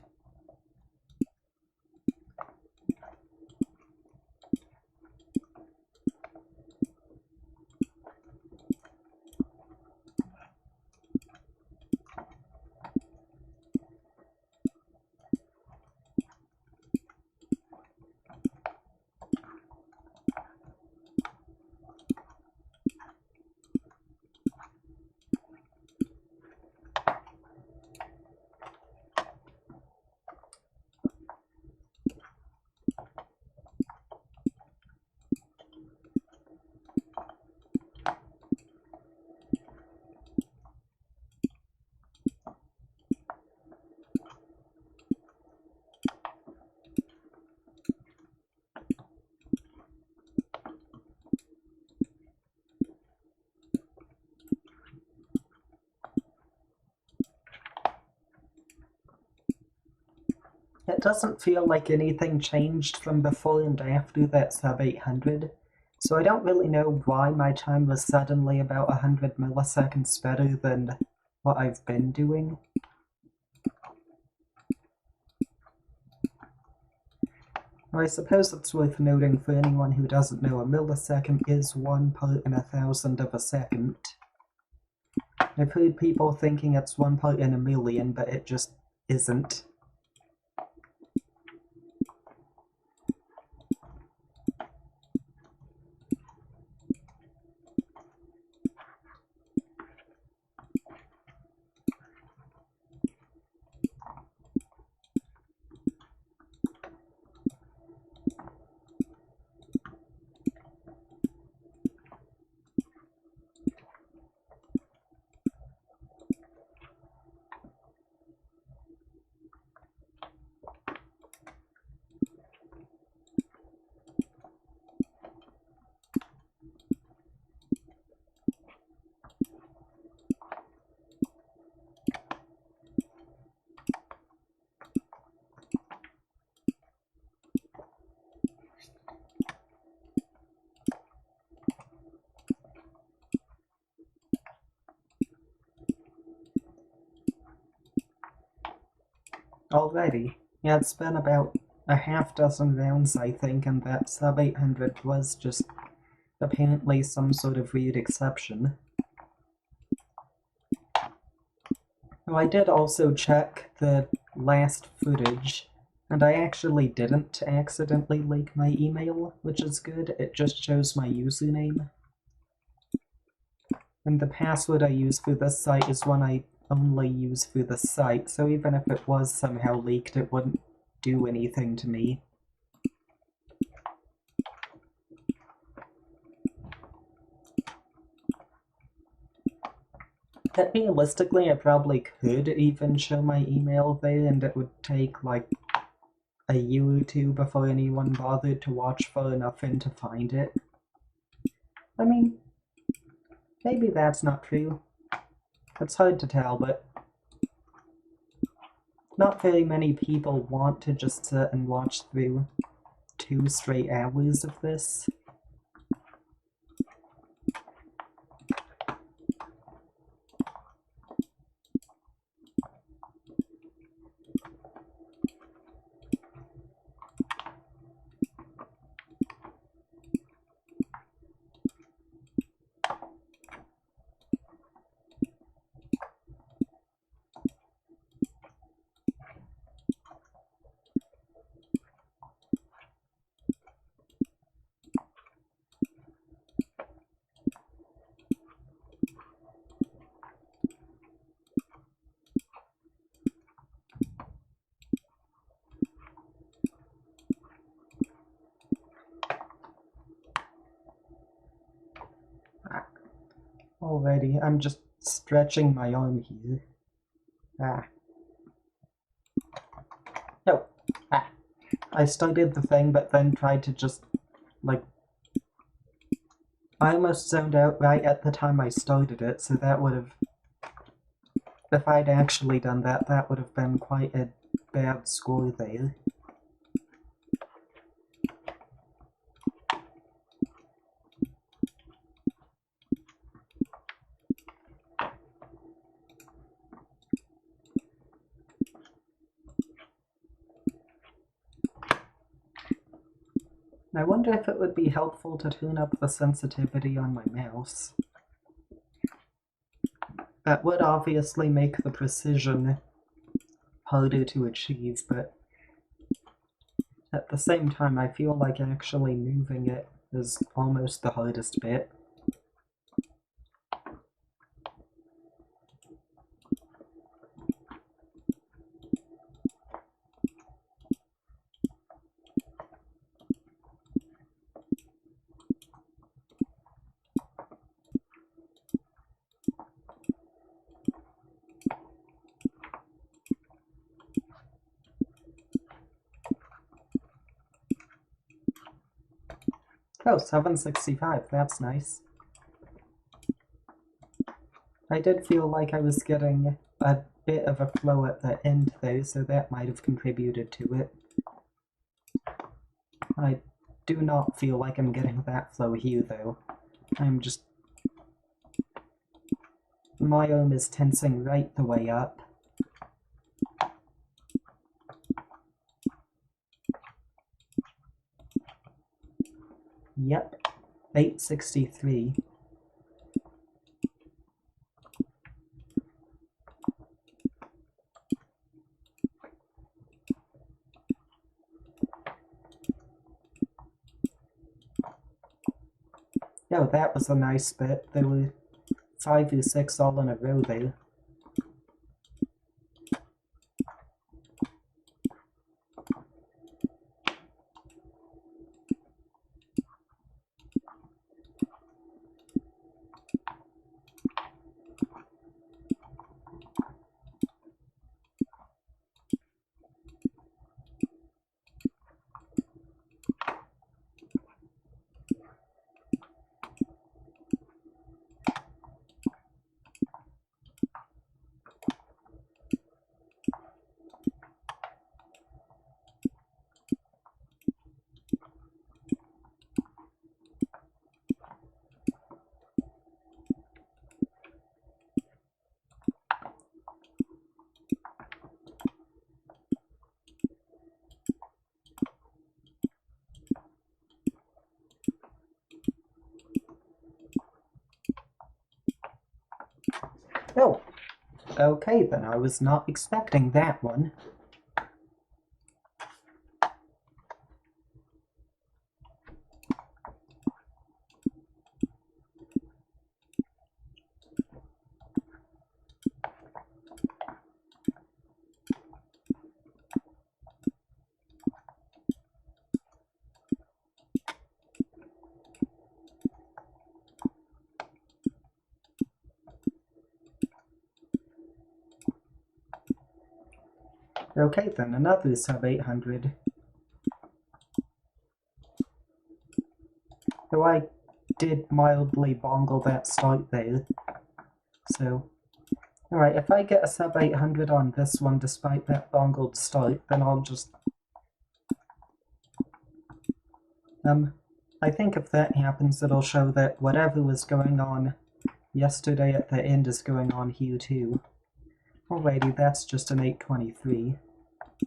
It doesn't feel like anything changed from before and after that sub 800, so I don't really know why my time was suddenly about 100 milliseconds better than what I've been doing. I suppose it's worth noting for anyone who doesn't know, a millisecond is 1 part in 1,000 of a second. I've heard people thinking it's 1 part in a million, but it just isn't. Alrighty. Yeah, it's been about a half dozen rounds, I think, and that sub 800 was just apparently some sort of weird exception. Oh, I did also check the last footage, and I actually didn't accidentally leak my email, which is good. It just shows my username. And the password I use for this site is one I only use for the site, so even if it was somehow leaked, it wouldn't do anything to me. But realistically, I probably could even show my email there, and it would take like a year or two before anyone bothered to watch far enough in to find it. I mean, maybe that's not true. It's hard to tell, but not very many people want to just sit and watch through 2 straight hours of this. Alrighty, I'm just stretching my arm here. No. I started the thing, but then tried to just, like... I almost zoned out right at the time I started it, so that would have... If I'd actually done that, that would have been quite a bad score there. I wonder if it would be helpful to tune up the sensitivity on my mouse. That would obviously make the precision harder to achieve, but at the same time I feel like actually moving it is almost the hardest bit. Oh, 765, that's nice. I did feel like I was getting a bit of a flow at the end though, so that might have contributed to it. I do not feel like I'm getting that flow here though. I'm just... My arm is tensing right the way up. Yep, 863. Oh, that was a nice bit. There were 5 or 6 all in a row there. Oh, okay then, I was not expecting that one. Okay then, another sub 800. Though I did mildly bongle that start there, so Alright, if I get a sub 800 on this one despite that bungled start, then I'll just... I think if that happens, it'll show that whatever was going on yesterday at the end is going on here too. Alrighty, that's just an 823,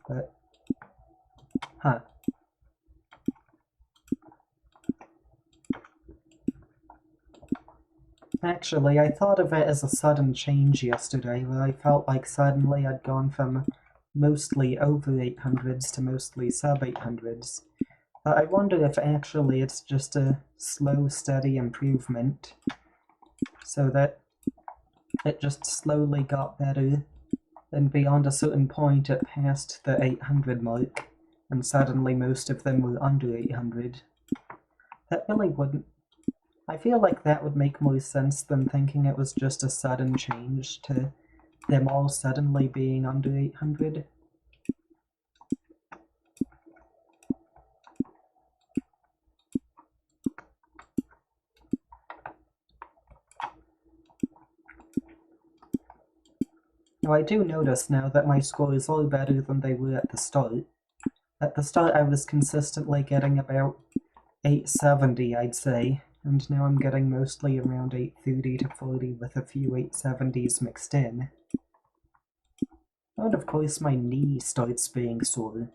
but... Huh. Actually, I thought of it as a sudden change yesterday, where I felt like suddenly I'd gone from mostly over 800s to mostly sub 800s. But I wonder if actually it's just a slow, steady improvement, so that it just slowly got better, and beyond a certain point it passed the 800 mark, and suddenly most of them were under 800. That really wouldn't... I feel like that would make more sense than thinking it was just a sudden change to them all suddenly being under 800. Now I do notice now that my scores are better than they were at the start. At the start I was consistently getting about 870, I'd say, and now I'm getting mostly around 830 to 40 with a few 870s mixed in. And of course my knee starts being sore.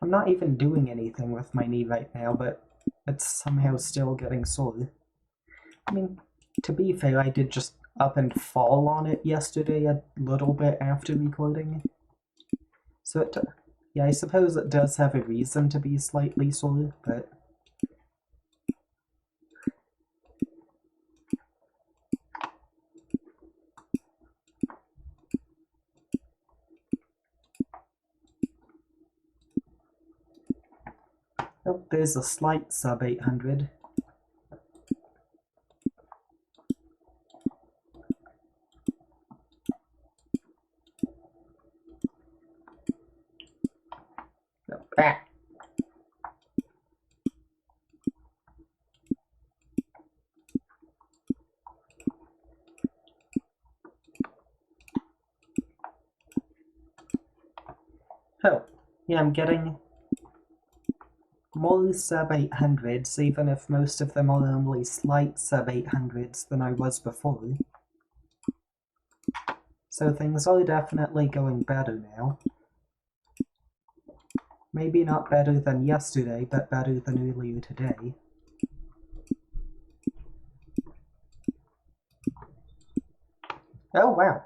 I'm not even doing anything with my knee right now, but it's somehow still getting sore. I mean, to be fair, I did just up and fall on it yesterday a little bit after recording. So yeah, I suppose it does have a reason to be slightly sore, but... Oh, there's a slight sub 800. Ah. Oh, yeah, I'm getting more sub 800s, even if most of them are only slight sub 800s than I was before. So things are definitely going better now. Maybe not better than yesterday, but better than earlier today. Oh wow.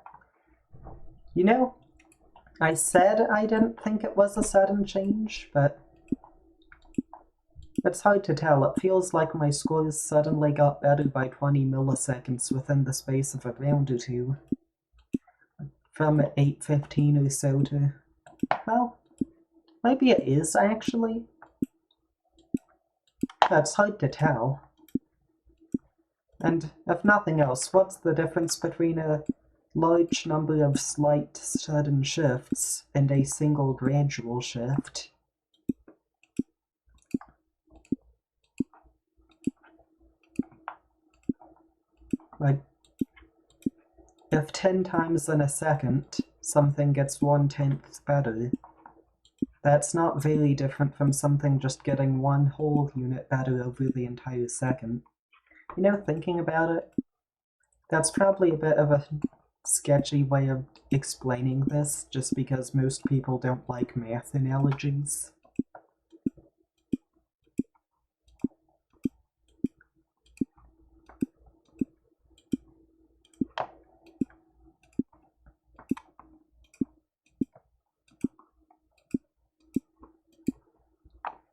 You know, I said I didn't think it was a sudden change, but it's hard to tell. It feels like my scores suddenly got better by 20 milliseconds within the space of a round or two. From 8:15 or so to... well, maybe it is actually. That's hard to tell. And if nothing else, what's the difference between a large number of slight sudden shifts and a single gradual shift? Like, if 10 times in a second something gets 1/10 better, that's not very different from something just getting one whole unit better over the entire second. You know, thinking about it, that's probably a bit of a sketchy way of explaining this, just because most people don't like math analogies.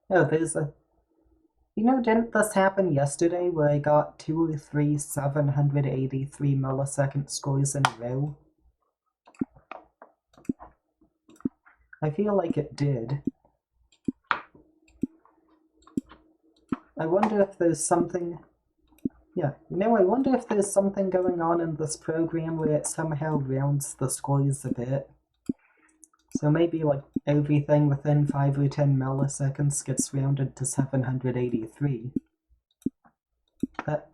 Oh, there's a... You know, didn't this happen yesterday where I got 2 or 3 783 millisecond scores in a row? I feel like it did. I wonder if there's something... Yeah, you know, I wonder if there's something going on in this program where it somehow rounds the scores a bit. So maybe, like, everything within 5 or 10 milliseconds gets rounded to 783. That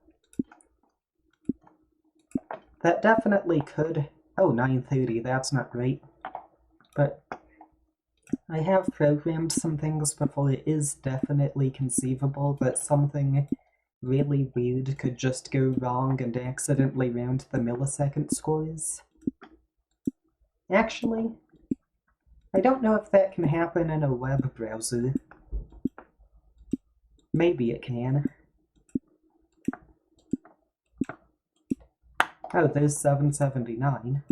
definitely could Oh, 930, that's not great. But I have programmed some things before. It is definitely conceivable that something really weird could just go wrong and accidentally round the millisecond scores. Actually, I don't know if that can happen in a web browser. Maybe it can. Oh, there's 779.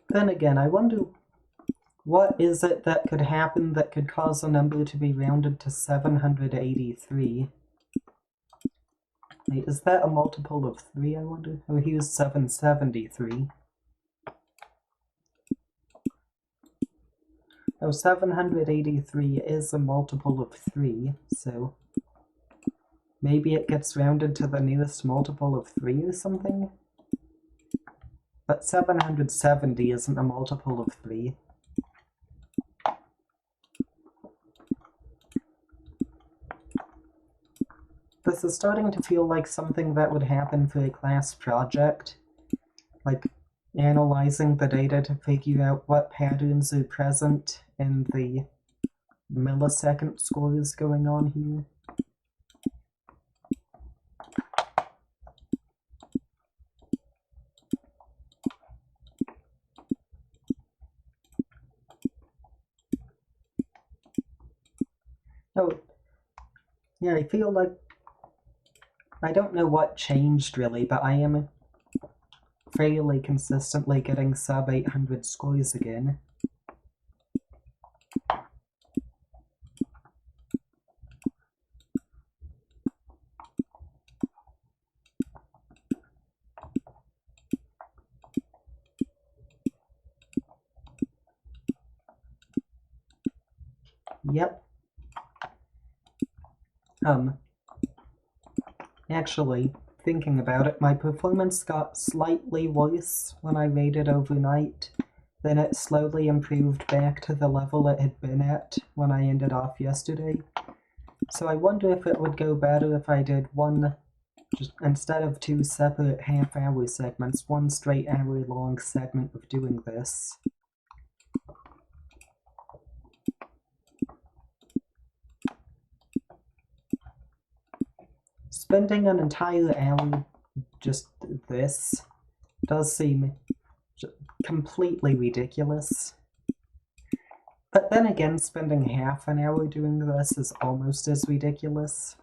Then again, I wonder what is it that could happen that could cause a number to be rounded to 783? Wait, is that a multiple of 3, I wonder? Oh, here's 773. Oh, 783 is a multiple of 3, so maybe it gets rounded to the nearest multiple of 3 or something? But 770 isn't a multiple of 3. This is starting to feel like something that would happen for a class project, like analyzing the data to figure out what patterns are present in the millisecond scores going on here. Oh, yeah, I feel like I don't know what changed really, but I am fairly consistently getting sub 800 scores again. Yep. Actually, thinking about it, my performance got slightly worse when I raided overnight. Then it slowly improved back to the level it had been at when I ended off yesterday. So I wonder if it would go better if I did one, just instead of 2 separate half-hour segments, 1 straight hour-long segment of doing this. Spending an entire hour just this does seem completely ridiculous. But then again, spending half an hour doing this is almost as ridiculous.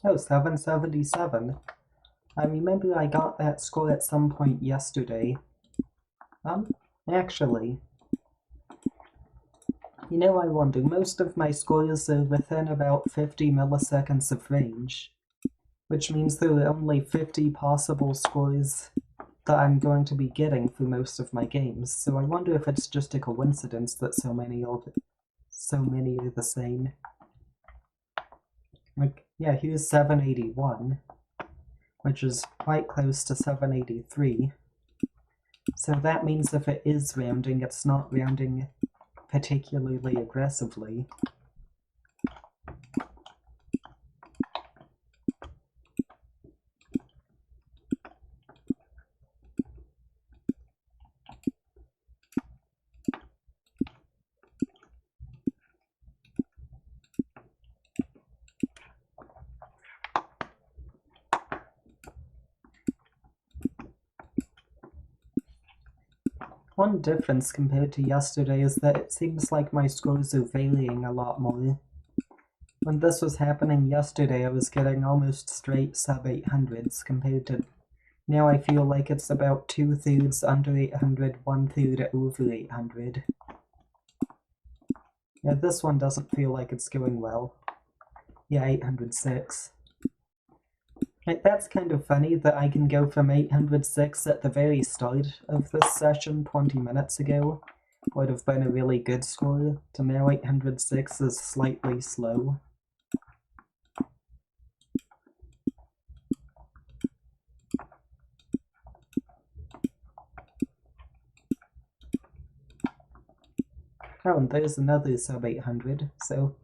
Oh, 777. I remember I got that score at some point yesterday. Actually, you know, I wonder, most of my scores are within about 50 milliseconds of range, which means there are only 50 possible scores that I'm going to be getting for most of my games, so I wonder if it's just a coincidence that so many are the same. Like, yeah, here's 781, which is quite close to 783. So that means if it is rounding, it's not rounding particularly aggressively. One difference compared to yesterday is that it seems like my scores are varying a lot more. When this was happening yesterday, I was getting almost straight sub 800s compared to Now I feel like it's about 2/3 under 800, 1/3 over 800. Yeah, this one doesn't feel like it's going well. Yeah, 806. Like, that's kind of funny that I can go from 806 at the very start of this session 20 minutes ago, would have been a really good score, to now 806 is slightly slow. Oh, and there's another sub 800, so...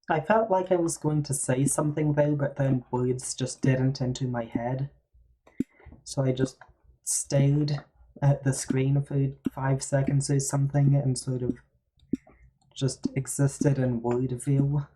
I felt like I was going to say something though, but then words just didn't enter my head. So I just stared at the screen for 5 seconds or something and sort of just existed in wordville.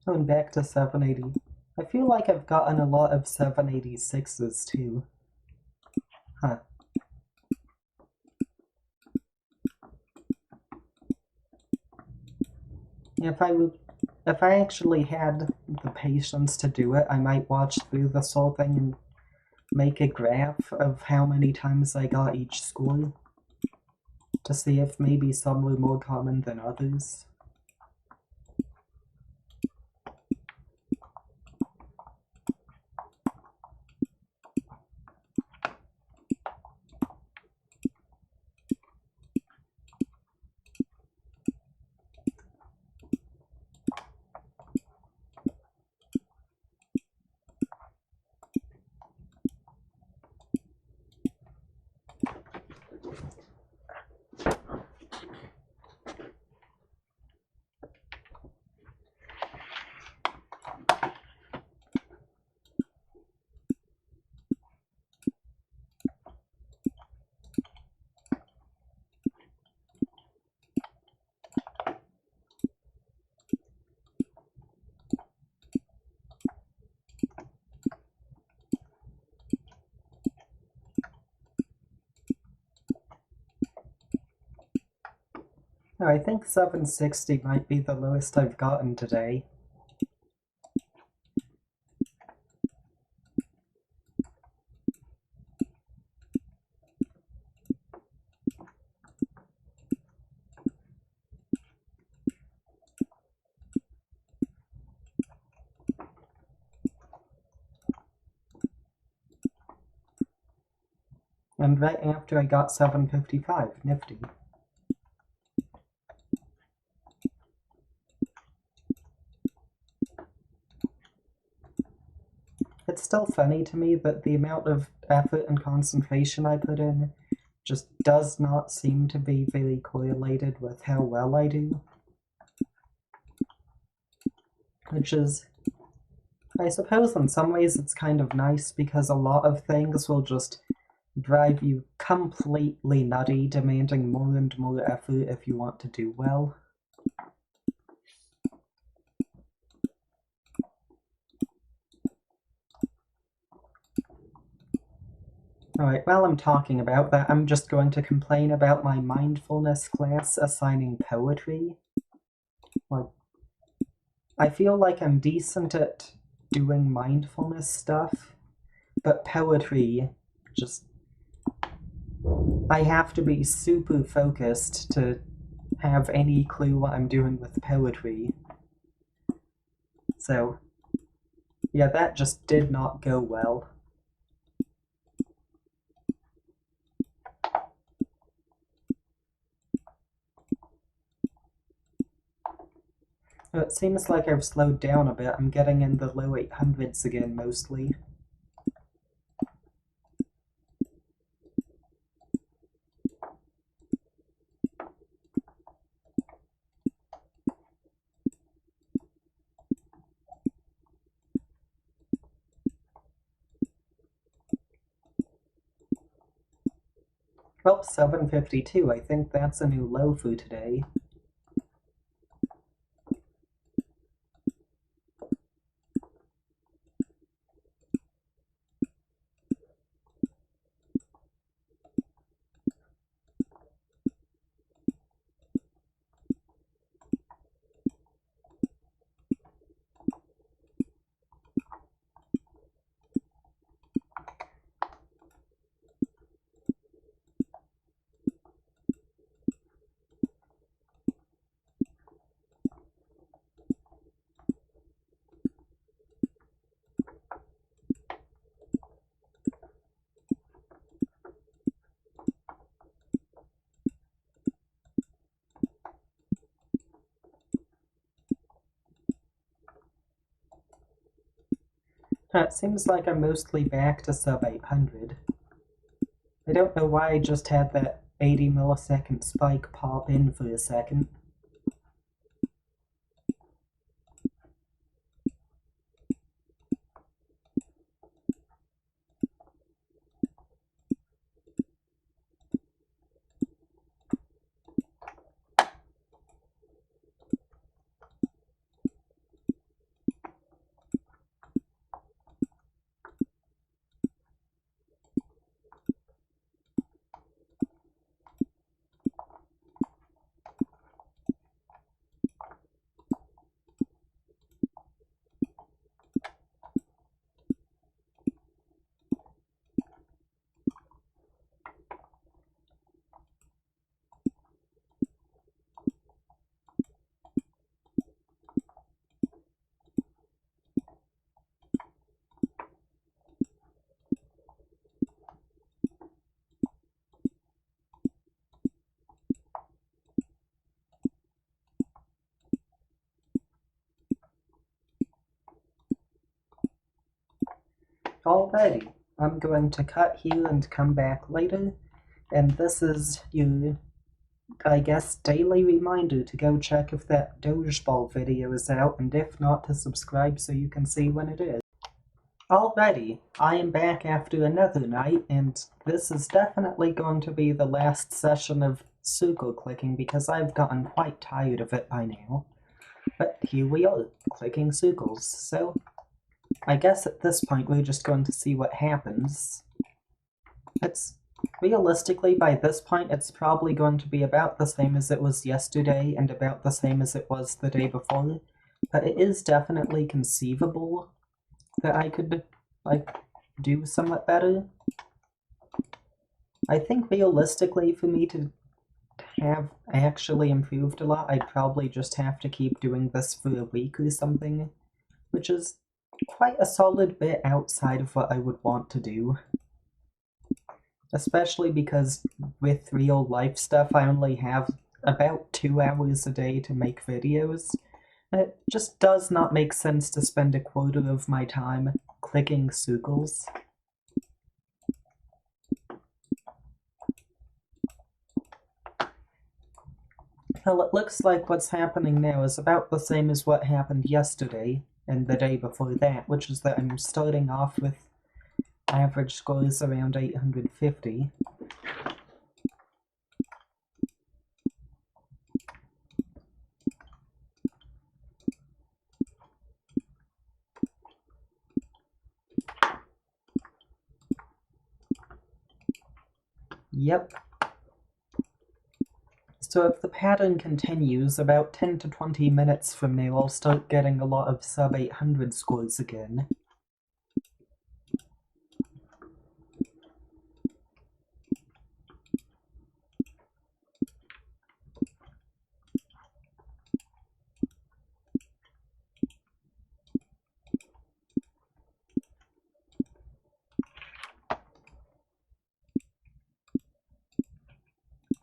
Going back to 780. I feel like I've gotten a lot of 786s too. Huh. If I actually had the patience to do it, I might watch through this whole thing and make a graph of how many times I got each score to see if maybe some were more common than others. Oh, I think 760 might be the lowest I've gotten today. And right after I got 755, nifty. It's still funny to me that the amount of effort and concentration I put in just does not seem to be very correlated with how well I do. Which is, I suppose in some ways it's kind of nice because a lot of things will just drive you completely nutty, demanding more and more effort if you want to do well. Alright, while I'm talking about that, I'm just going to complain about my mindfulness class assigning poetry. Like, I feel like I'm decent at doing mindfulness stuff, but poetry, just... I have to be super focused to have any clue what I'm doing with poetry. So, yeah, that just did not go well. It seems like I've slowed down a bit. I'm getting in the low 800s again, mostly. Well, 752, I think that's a new low for today. It seems like I'm mostly back to sub 800. I don't know why I just had that 80 millisecond spike pop in for a second. Alrighty, I'm going to cut here and come back later, and this is your, I guess, daily reminder to go check if that Dodgeball video is out, and if not, to subscribe so you can see when it is. Alrighty, I am back after another night, and this is definitely going to be the last session of circle clicking because I've gotten quite tired of it by now. But here we are, clicking circles, so I guess at this point we're just going to see what happens. It's realistically, by this point, it's probably going to be about the same as it was yesterday and about the same as it was the day before, but it is definitely conceivable that I could, like, do somewhat better. I think realistically, for me to have actually improved a lot, I'd probably just have to keep doing this for a week or something, which is quite a solid bit outside of what I would want to do. Especially because with real life stuff, I only have about 2 hours a day to make videos. It just does not make sense to spend a quarter of my time clicking circles. Well, it looks like what's happening now is about the same as what happened yesterday and the day before that, which is that I'm starting off with average scores around 850. Yep. So if the pattern continues, about 10 to 20 minutes from now I'll start getting a lot of sub 800 scores again.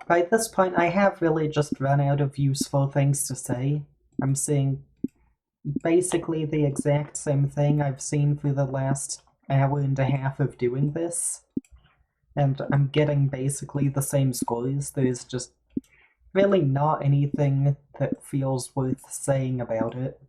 By this point, I have really just run out of useful things to say. I'm seeing basically the exact same thing I've seen for the last hour and a half of doing this. And I'm getting basically the same scores. There's just really not anything that feels worth saying about it.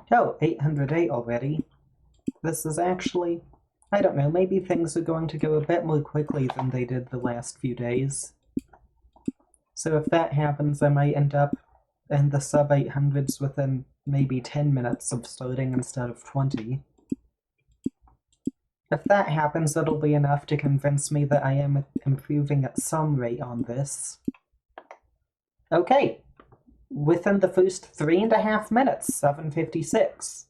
Oh, 808 already. This is actually... I don't know, maybe things are going to go a bit more quickly than they did the last few days. So if that happens, I might end up in the sub-800s within maybe 10 minutes of starting instead of 20. If that happens, it'll be enough to convince me that I am improving at some rate on this. Okay, within the first 3.5 minutes, 756.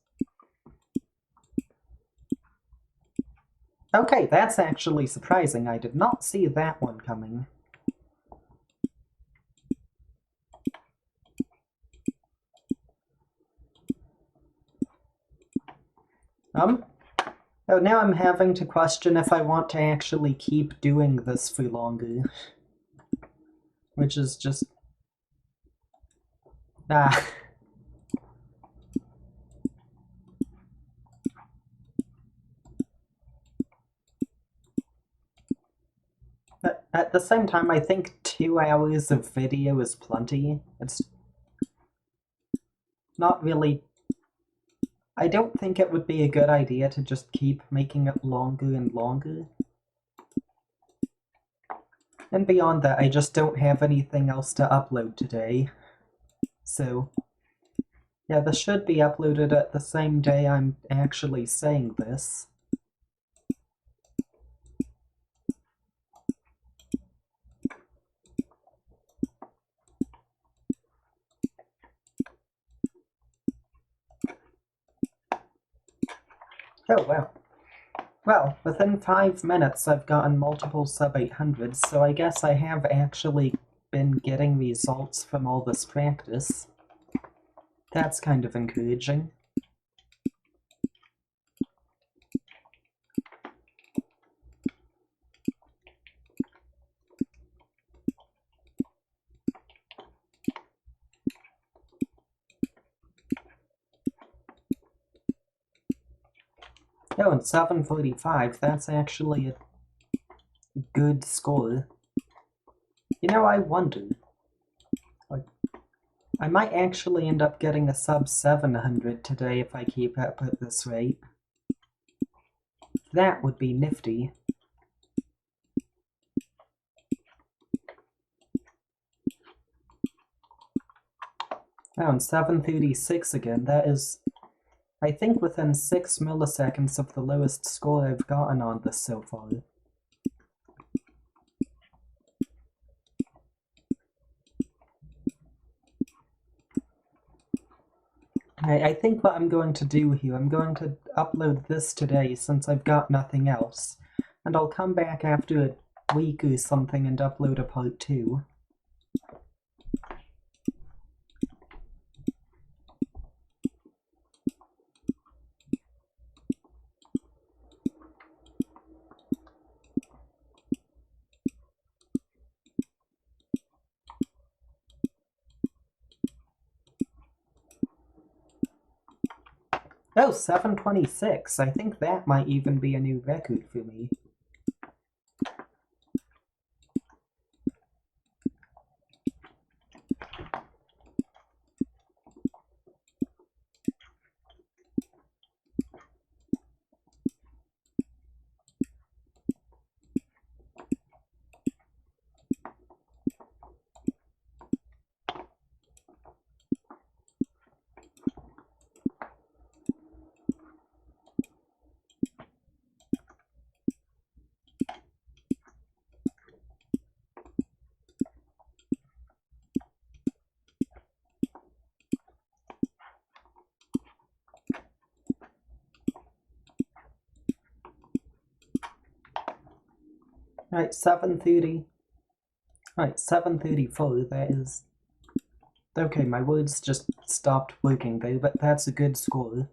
Okay, that's actually surprising. I did not see that one coming. Oh, now I'm having to question if I want to actually keep doing this for longer. Which is just... Ah. At the same time, I think 2 hours of video is plenty. It's not really... I don't think it would be a good idea to just keep making it longer and longer. And beyond that, I just don't have anything else to upload today. So, yeah, this should be uploaded at the same day I'm actually saying this. Oh, wow. Well, within 5 minutes I've gotten multiple sub-800s, so I guess I have actually been getting results from all this practice. That's kind of encouraging. Oh, and 745, that's actually a good score. You know, I wonder... Like, I might actually end up getting a sub 700 today if I keep up at this rate. That would be nifty. Oh, and 736 again, that is... I think within 6 milliseconds of the lowest score I've gotten on this so far. I think what I'm going to do here, I'm going to upload this today since I've got nothing else, and I'll come back after a week or something and upload a part 2. Oh, 726. I think that might even be a new record for me. Right, 7:30. Right, 7:34, that is... Okay, my words just stopped working though, but that's a good score.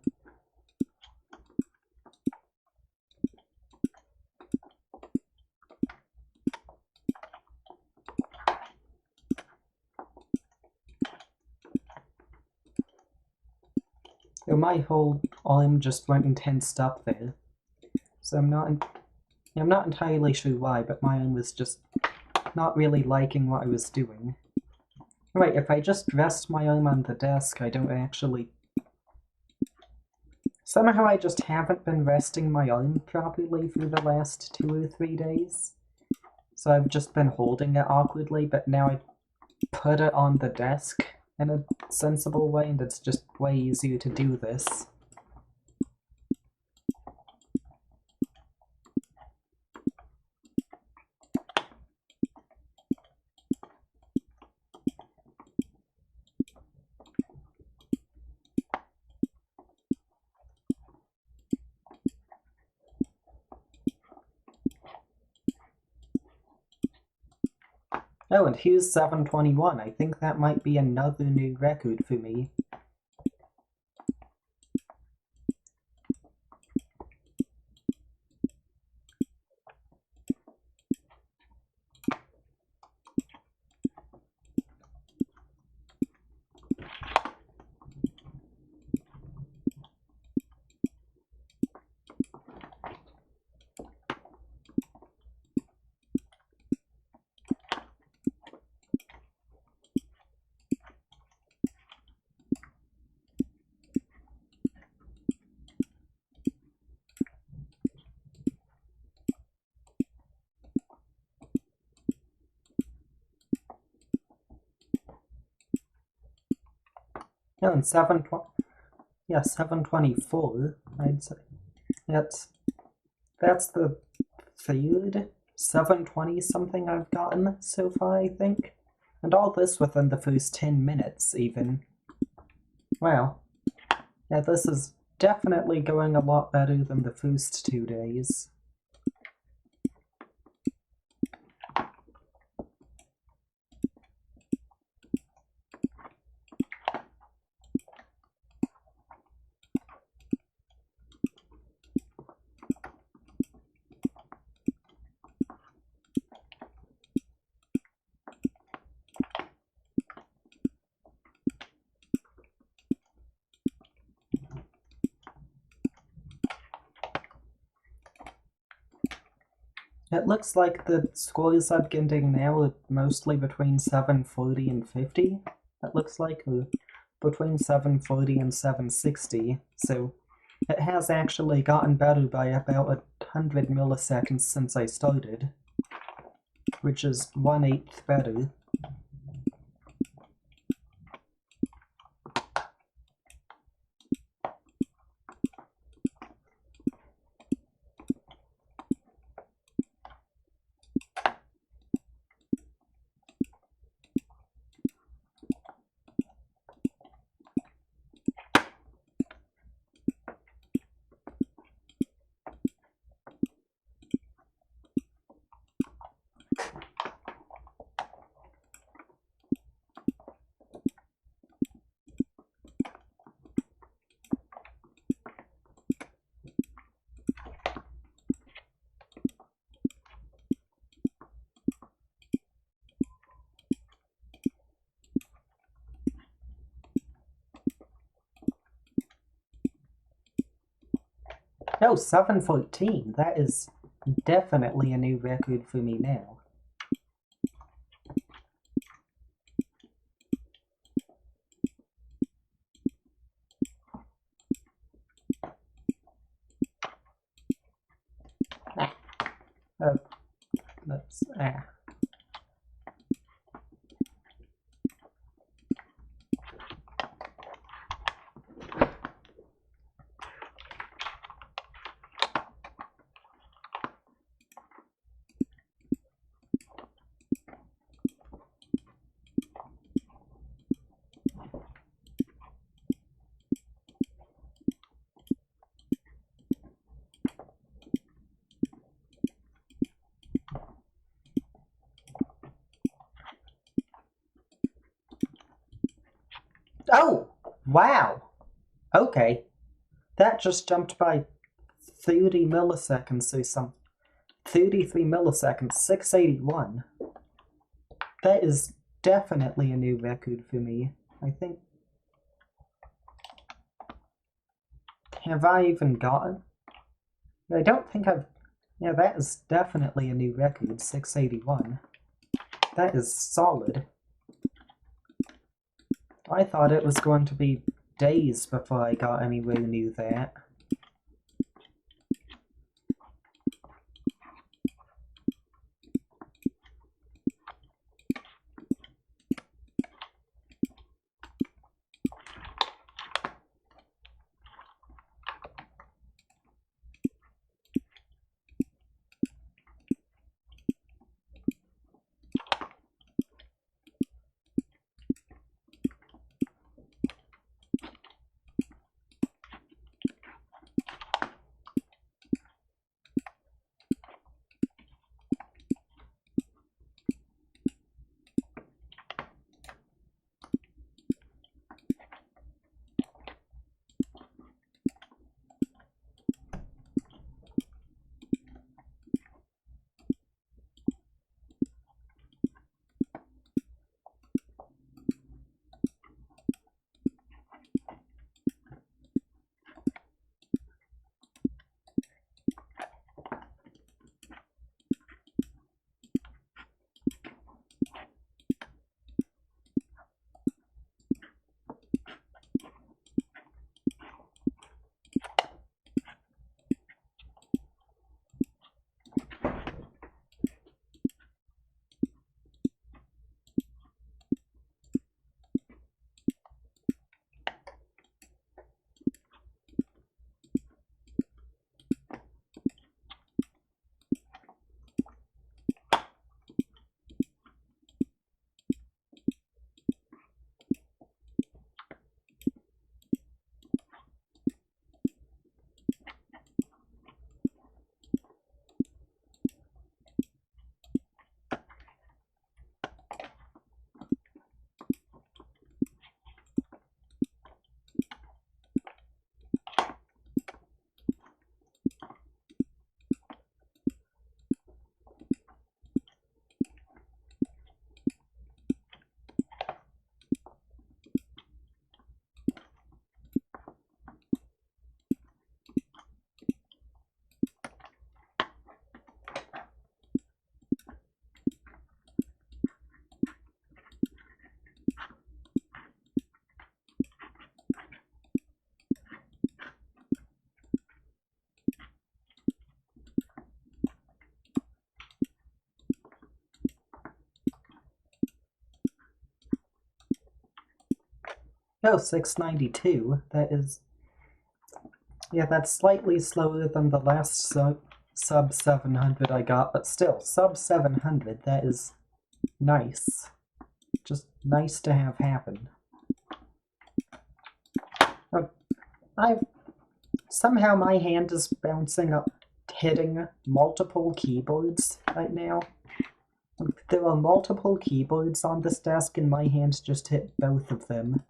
Oh, my whole arm just went and tensed up there. So I'm not entirely sure why, but my arm was just not really liking what I was doing. Right, if I just rest my arm on the desk, I don't actually... Somehow I just haven't been resting my arm properly for the last 2 or 3 days. So I've just been holding it awkwardly, but now I put it on the desk in a sensible way, and it's just way easier to do this. Oh, and here's 7:21. I think that might be another new record for me. No, and 7:24, I'd say. That's the third 7:20 something I've gotten so far, I think. And all this within the first 10 minutes, even. Wow. Yeah, this is definitely going a lot better than the first 2 days. It looks like the scores I'm getting now are mostly between 740 and 50. It looks like between 740 and 760, so it has actually gotten better by about 100 milliseconds since I started, which is 1/8 better. Oh, 7:14. That is definitely a new record for me now. Let's Oh! Wow! Okay. That just jumped by 30 milliseconds or some 33 milliseconds, 681. That is definitely a new record for me. I think. Have I even gotten? I don't think I've. Yeah, that is definitely a new record, 681. That is solid. I thought it was going to be days before I got anywhere near that. Oh, 692. That is. Yeah, that's slightly slower than the last sub 700 I got, but still, sub 700, that is nice. Just nice to have happen. Somehow my hand is bouncing up, hitting multiple keyboards right now. There are multiple keyboards on this desk, and my hand just hit both of them.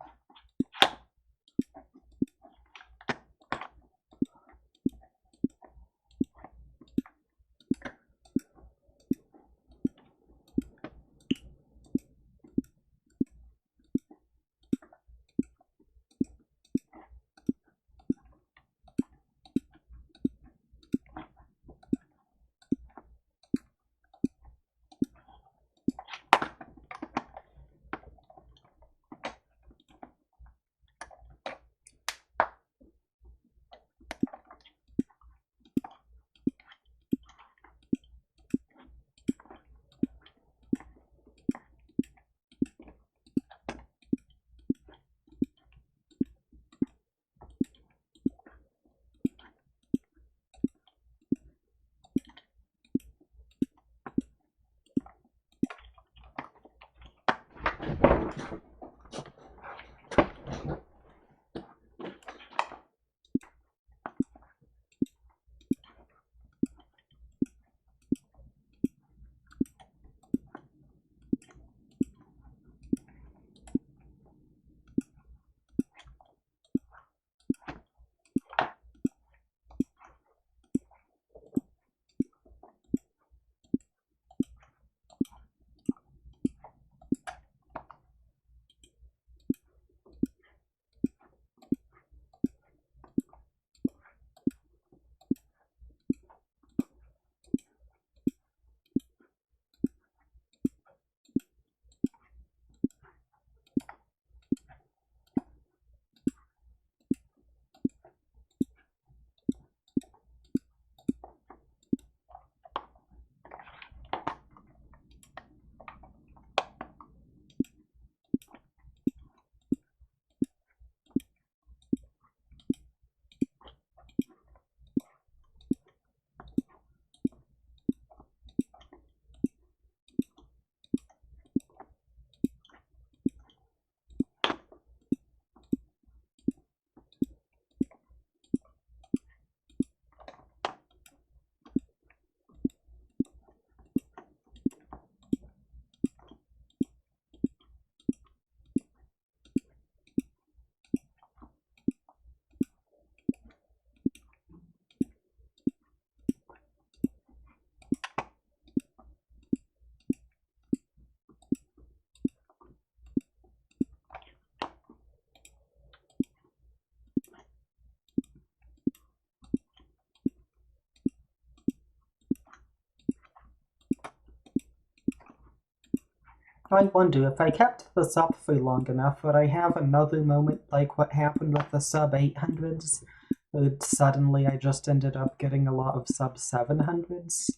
I wonder if I kept this up for long enough, would I have another moment like what happened with the sub 800s? Where suddenly I just ended up getting a lot of sub 700s?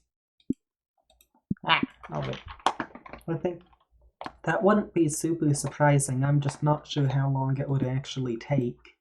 Oh wait. I think that wouldn't be super surprising, I'm just not sure how long it would actually take.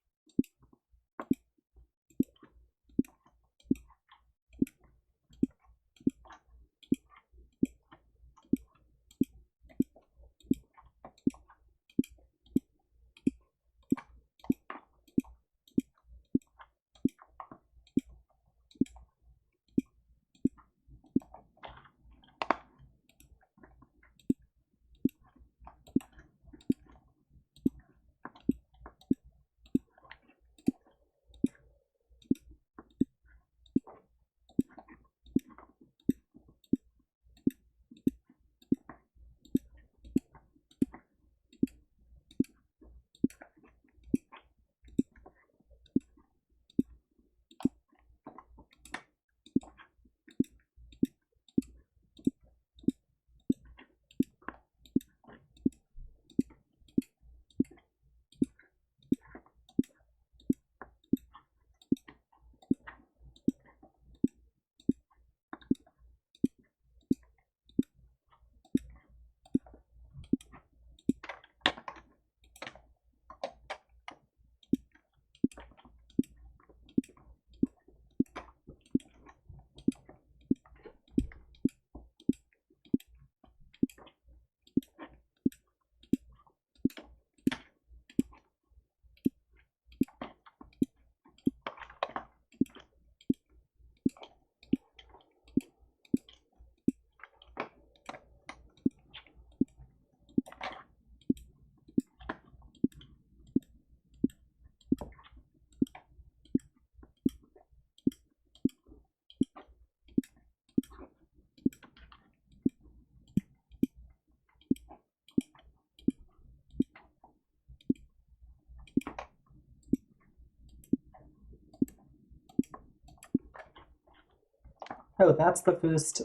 Oh, that's the first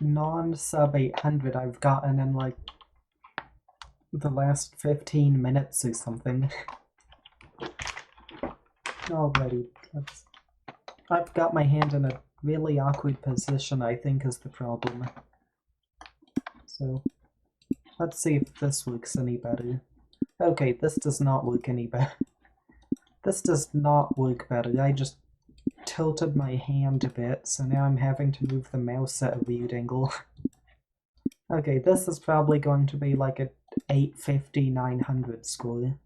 non-sub 800 I've gotten in like the last 15 minutes or something. Alrighty, I've got my hand in a really awkward position, I think, is the problem. So, let's see if this works any better. Okay, this does not work any better. This does not work better. I just tilted my hand a bit, so now I'm having to move the mouse at a weird angle. Okay, this is probably going to be like a 850, 900 score.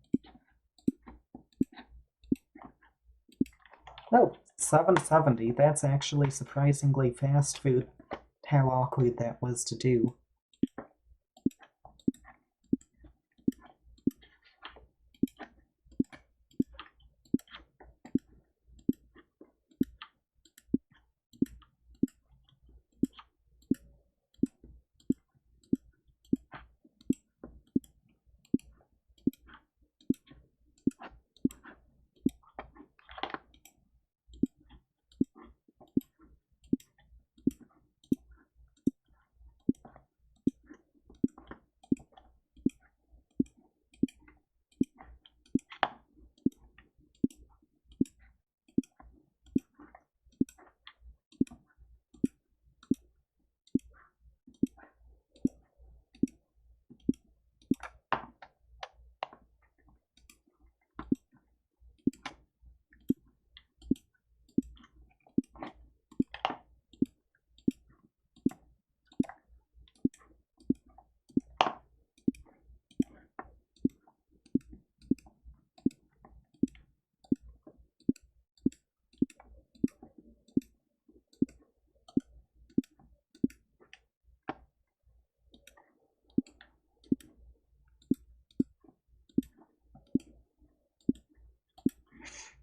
Oh, 770. That's actually surprisingly fast for how awkward that was to do.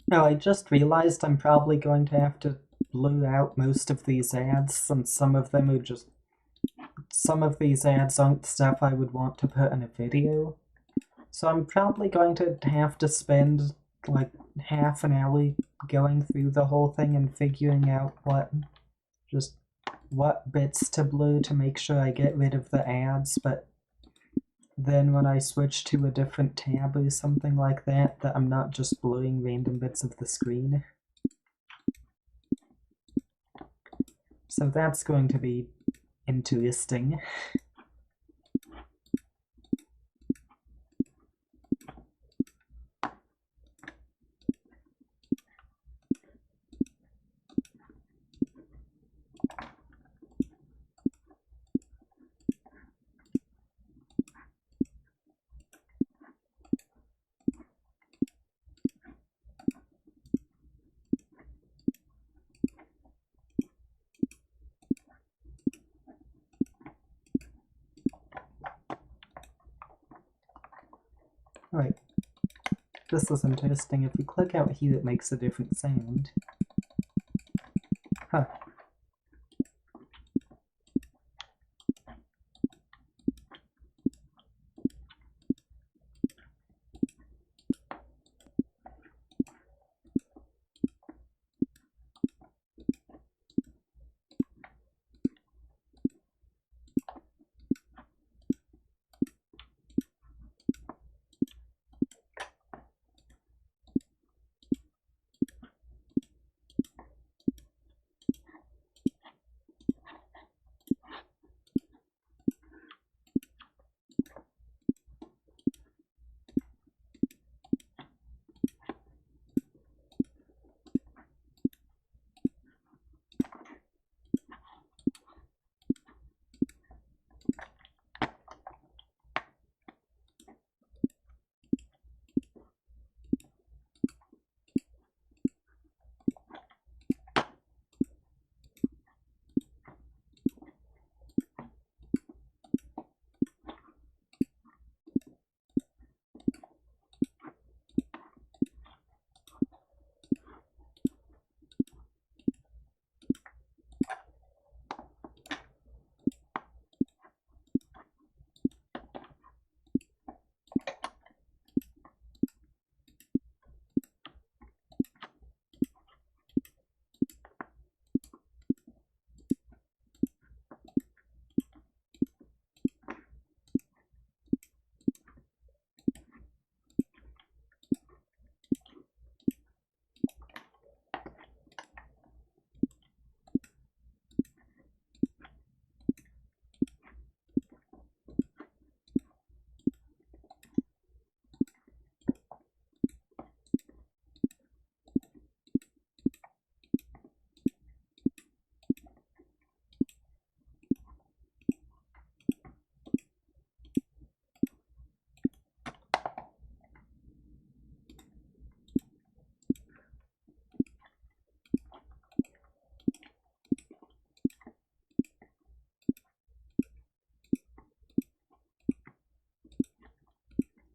Now, I just realized I'm probably going to have to blur out most of these ads, since some of them are just... Some of these ads aren't stuff I would want to put in a video. So I'm probably going to have to spend like half an hour going through the whole thing and figuring out what bits to blur to make sure I get rid of the ads, but then when I switch to a different tab or something like that, that I'm not just blurring random bits of the screen. So that's going to be interesting. Right. This is interesting. If you click out here, it makes a different sound. Huh.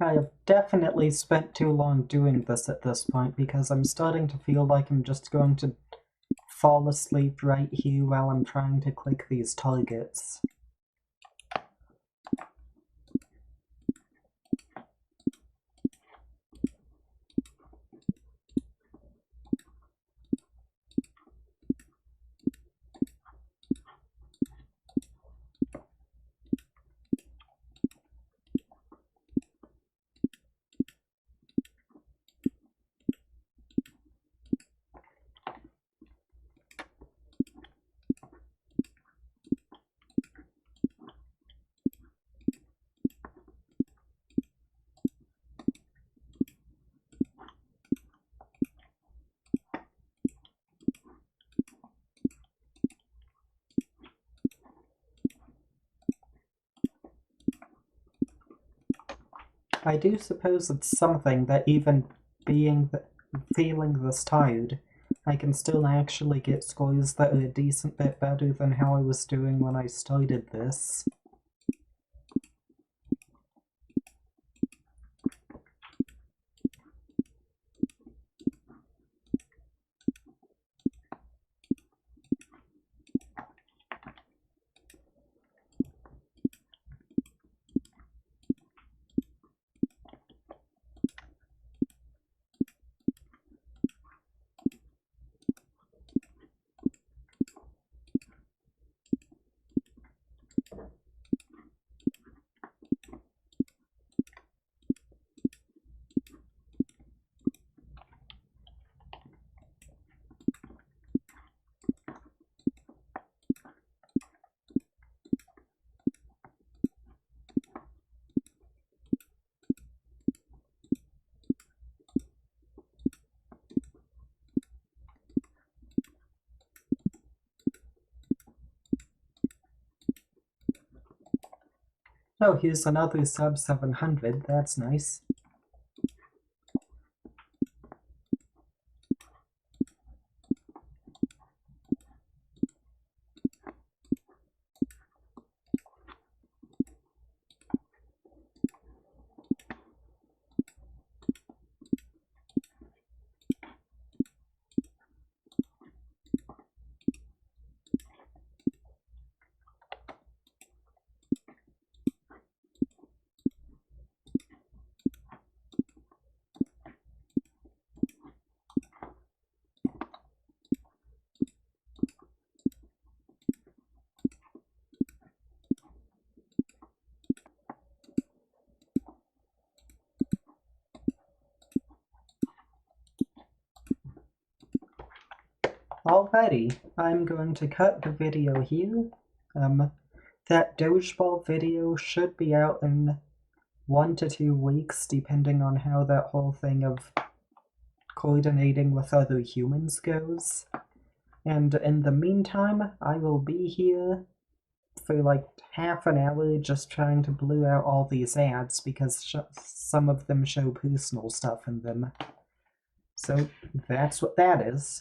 I have definitely spent too long doing this at this point because I'm starting to feel like I'm just going to fall asleep right here while I'm trying to click these targets. I do suppose it's something that even feeling this tired, I can still actually get scores that are a decent bit better than how I was doing when I started this. Oh, here's another sub 700, that's nice. Alrighty, I'm going to cut the video here. That Dodgeball video should be out in 1 to 2 weeks, depending on how that whole thing of coordinating with other humans goes. And in the meantime, I will be here for like half an hour just trying to blur out all these ads because some of them show personal stuff in them. So that's what that is.